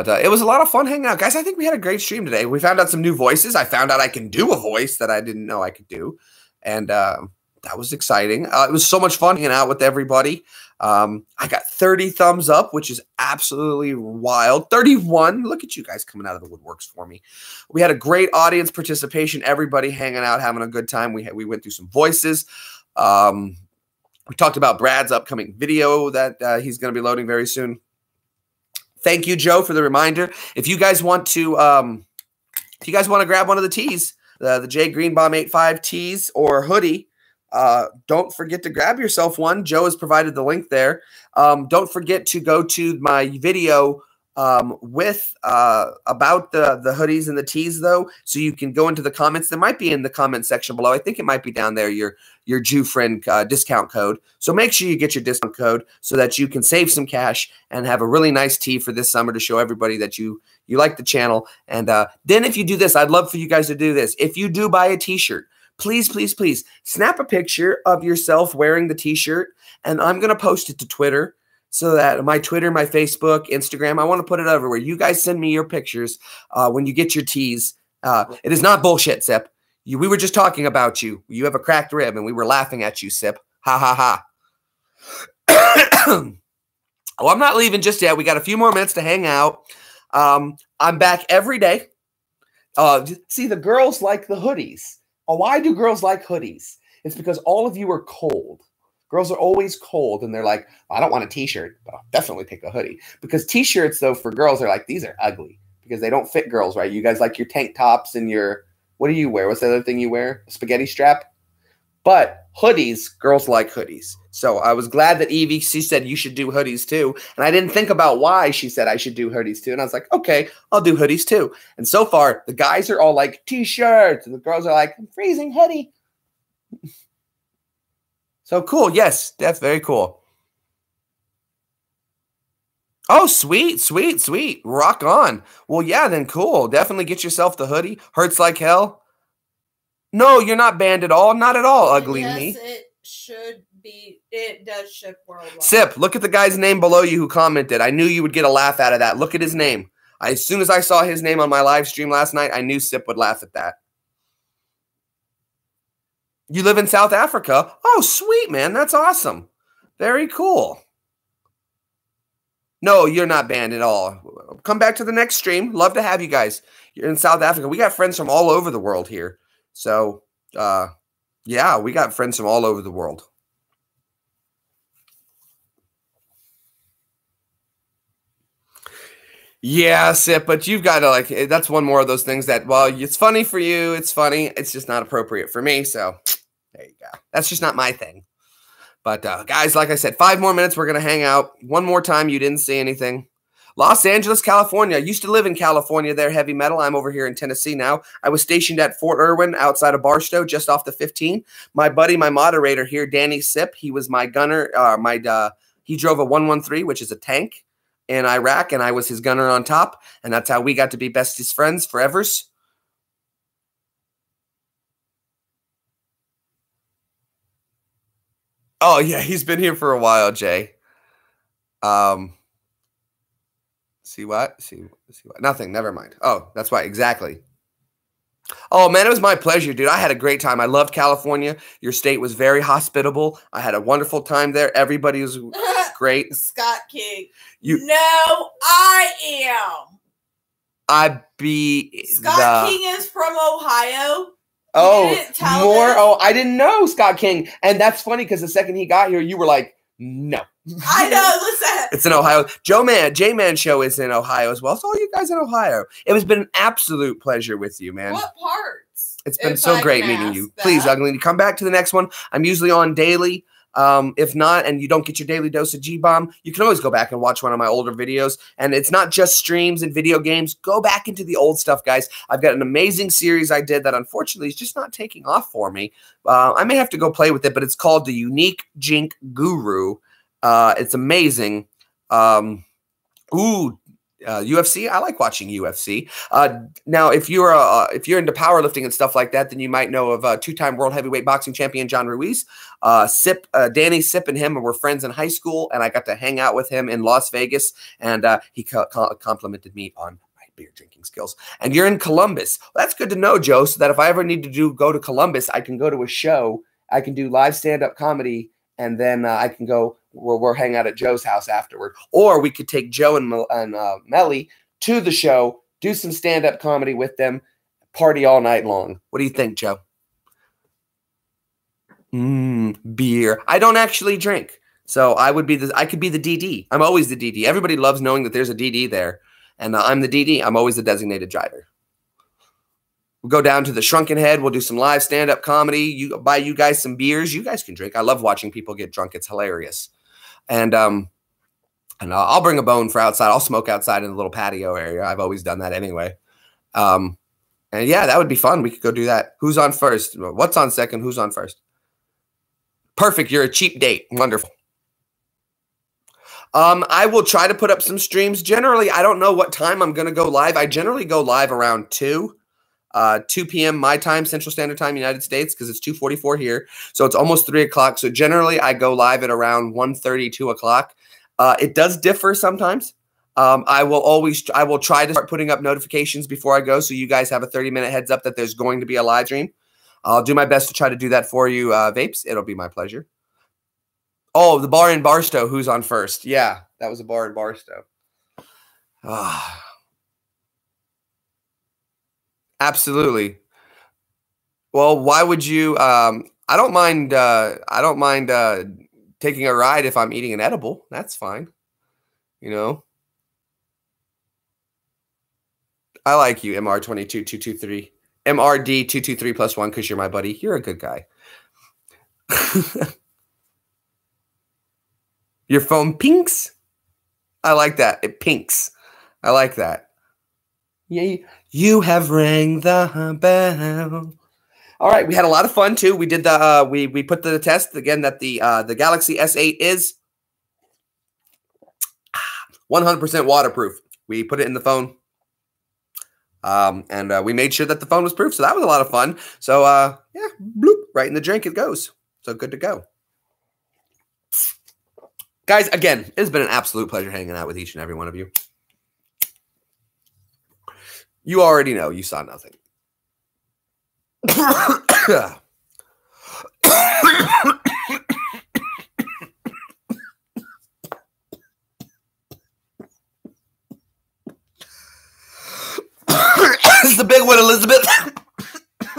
Speaker 1: it was a lot of fun hanging out. Guys, I think we had a great stream today. We found out some new voices. I found out I can do a voice that I didn't know I could do. And that was exciting. It was so much fun hanging out with everybody. I got 30 thumbs up, which is absolutely wild. 31. Look at you guys coming out of the woodworks for me. We had a great audience participation. Everybody hanging out, having a good time. We went through some voices. We talked about Brad's upcoming video that he's going to be loading very soon. Thank you, Joe, for the reminder. If you guys want to, grab one of the tees, the J Greenbaum 85 tees or hoodie, don't forget to grab yourself one. Joe has provided the link there. Don't forget to go to my video with about the hoodies and the tees, though, so you can go into the comments. They might be in the comment section below. I think it might be down there, your Jew friend discount code. So make sure you get your discount code so that you can save some cash and have a really nice tee for this summer to show everybody that you like the channel. And then if you do this, I'd love for you guys to do this. If you do buy a t-shirt, please, please, please snap a picture of yourself wearing the t-shirt, and I'm going to post it to Twitter. So that my Twitter, my Facebook, Instagram, I want to put it everywhere. You guys send me your pictures when you get your tees. It is not bullshit, Sip. We were just talking about you. You have a cracked rib, and we were laughing at you, Sip. Ha, ha, ha. Oh, I'm not leaving just yet. We got a few more minutes to hang out. I'm back every day. See, the girls like the hoodies. Why do girls like hoodies? It's because all of you are cold. Girls are always cold, and they're like, well, I don't want a t-shirt, but I'll definitely take a hoodie. Because t-shirts, though, for girls are like, these are ugly because they don't fit girls, right? You guys like your tank tops and your, what do you wear? What's the other thing you wear? A spaghetti strap? But hoodies, girls like hoodies. So I was glad that Evie, she said you should do hoodies too. And I didn't think about why she said I should do hoodies too. And I was like, okay, I'll do hoodies too. And so far, the guys are all like t-shirts, and the girls are like, I'm freezing hoodie. So cool. Yes, that's very cool. Oh, sweet, sweet, sweet. Rock on. Well, yeah, then cool. Definitely get yourself the hoodie. Hurts like hell. No, you're not banned at all. Not at all, ugly me.
Speaker 2: Yes, it should be. It does ship worldwide.
Speaker 1: Sip, look at the guy's name below you who commented. I knew you would get a laugh out of that. Look at his name. As soon as I saw his name on my live stream last night, I knew Sip would laugh at that. You live in South Africa? Oh, sweet, man. That's awesome. Very cool. No, you're not banned at all. Come back to the next stream. Love to have you guys. You're in South Africa. We got friends from all over the world here. So, yeah, we got friends from all over the world. Yeah, Sip, but you've got to, like, that's one more of those things that, well, it's funny for you. It's funny. It's just not appropriate for me. So there you go. That's just not my thing. But guys, like I said, 5 more minutes. We're going to hang out. One more time. You didn't see anything. Los Angeles, California. I used to live in California there, heavy metal. I'm over here in Tennessee now. I was stationed at Fort Irwin outside of Barstow, just off the 15. My buddy, my moderator here, Danny Sip, he was my gunner. He drove a 113, which is a tank in Iraq, and I was his gunner on top. And that's how we got to be bestest friends forevers. Oh, yeah, he's been here for a while, Jay. See what? See what? Nothing. Never mind. Oh, that's why. Exactly. Oh, man, it was my pleasure, dude. I had a great time. I loved California. Your state was very hospitable. I had a wonderful time there. Everybody was great.
Speaker 2: Scott King. No, I am. Scott King is from Ohio.
Speaker 1: Oh, more. Oh, I didn't know Scott King. And that's funny because the second he got here, you were like, no.
Speaker 2: I know. Listen.
Speaker 1: It's in Ohio. J-Man show is in Ohio as well. So all you guys in Ohio. It has been an absolute pleasure with you, man.
Speaker 2: What parts?
Speaker 1: It's been so great meeting you. Please, Ugly, come back to the next one. I'm usually on daily. If not, and you don't get your daily dose of G-Bomb, you can always go back and watch one of my older videos. And it's not just streams and video games. Go back into the old stuff, guys. I've got an amazing series I did that unfortunately is just not taking off for me. I may have to go play with it, but it's called The Unique Jink Guru. It's amazing. UFC. I like watching UFC. Now, if you're into powerlifting and stuff like that, then you might know of 2-time world heavyweight boxing champion John Ruiz. Danny Sip and him were friends in high school, and I got to hang out with him in Las Vegas, and he complimented me on my beer drinking skills. And you're in Columbus. Well, that's good to know, Joe, so that if I ever need to go to Columbus, I can go to a show. I can do live stand-up comedy, and then I can go. We'll hang out at Joe's house afterward. Or we could take Joe and Melly to the show, do some stand-up comedy with them, party all night long. What do you think, Joe? Beer. I don't actually drink. So I could be the DD. I'm always the DD. Everybody loves knowing that there's a DD there. And I'm the DD. I'm always the designated driver. We'll go down to the Shrunken Head. We'll do some live stand-up comedy. Buy you guys some beers. You guys can drink. I love watching people get drunk. It's hilarious. And I'll bring a bone for outside. I'll smoke outside in the little patio area. I've always done that anyway. And yeah, that would be fun. We could go do that. Who's on first? What's on second? Who's on first? Perfect. You're a cheap date. Wonderful. I will try to put up some streams. Generally, I don't know what time I'm going to go live. I generally go live around 2 p.m. my time, Central Standard Time, United States, because it's 2:44 here. So it's almost 3 o'clock. So generally, I go live at around 1:30, 2 o'clock. It does differ sometimes. I will try to start putting up notifications before I go, so you guys have a 30-minute heads up that there's going to be a live stream. I'll do my best to try to do that for you, Vapes. It'll be my pleasure. Oh, the bar in Barstow. Who's on first? Yeah, that was a bar in Barstow. Absolutely. Well, why would you? I don't mind. Taking a ride if I'm eating an edible. That's fine. You know. I like you, MR22223, MRD223 plus 1 because you're my buddy. You're a good guy. Your phone pinks. I like that. It pinks. I like that. Yeah, you have rang the bell. All right, we had a lot of fun too. We did the we put to the test again that the Galaxy S8 is 100% waterproof. We put it in the phone, and we made sure that the phone was proof. So that was a lot of fun. So yeah, bloop, right in the drink it goes. So good to go. Guys, again, it's been an absolute pleasure hanging out with each and every one of you. You already know. You saw nothing.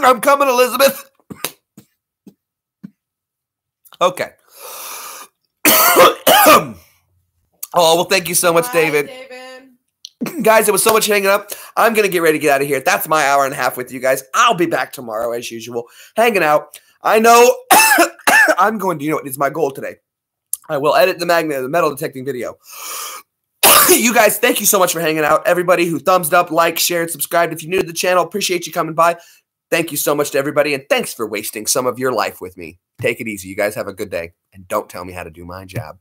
Speaker 1: I'm coming, Elizabeth. Okay. Oh, well, thank you so much,
Speaker 2: Bye,
Speaker 1: David. Guys, it was so much hanging up. I'm going to get ready to get out of here. That's my hour and a half with you guys. I'll be back tomorrow as usual, hanging out. I know I'm going to, it's my goal today. I will edit the metal detecting video. You guys, thank you so much for hanging out. Everybody who thumbs up, liked, shared, subscribed. If you're new to the channel, appreciate you coming by. Thank you so much to everybody, and thanks for wasting some of your life with me. Take it easy. You guys have a good day, and don't tell me how to do my job.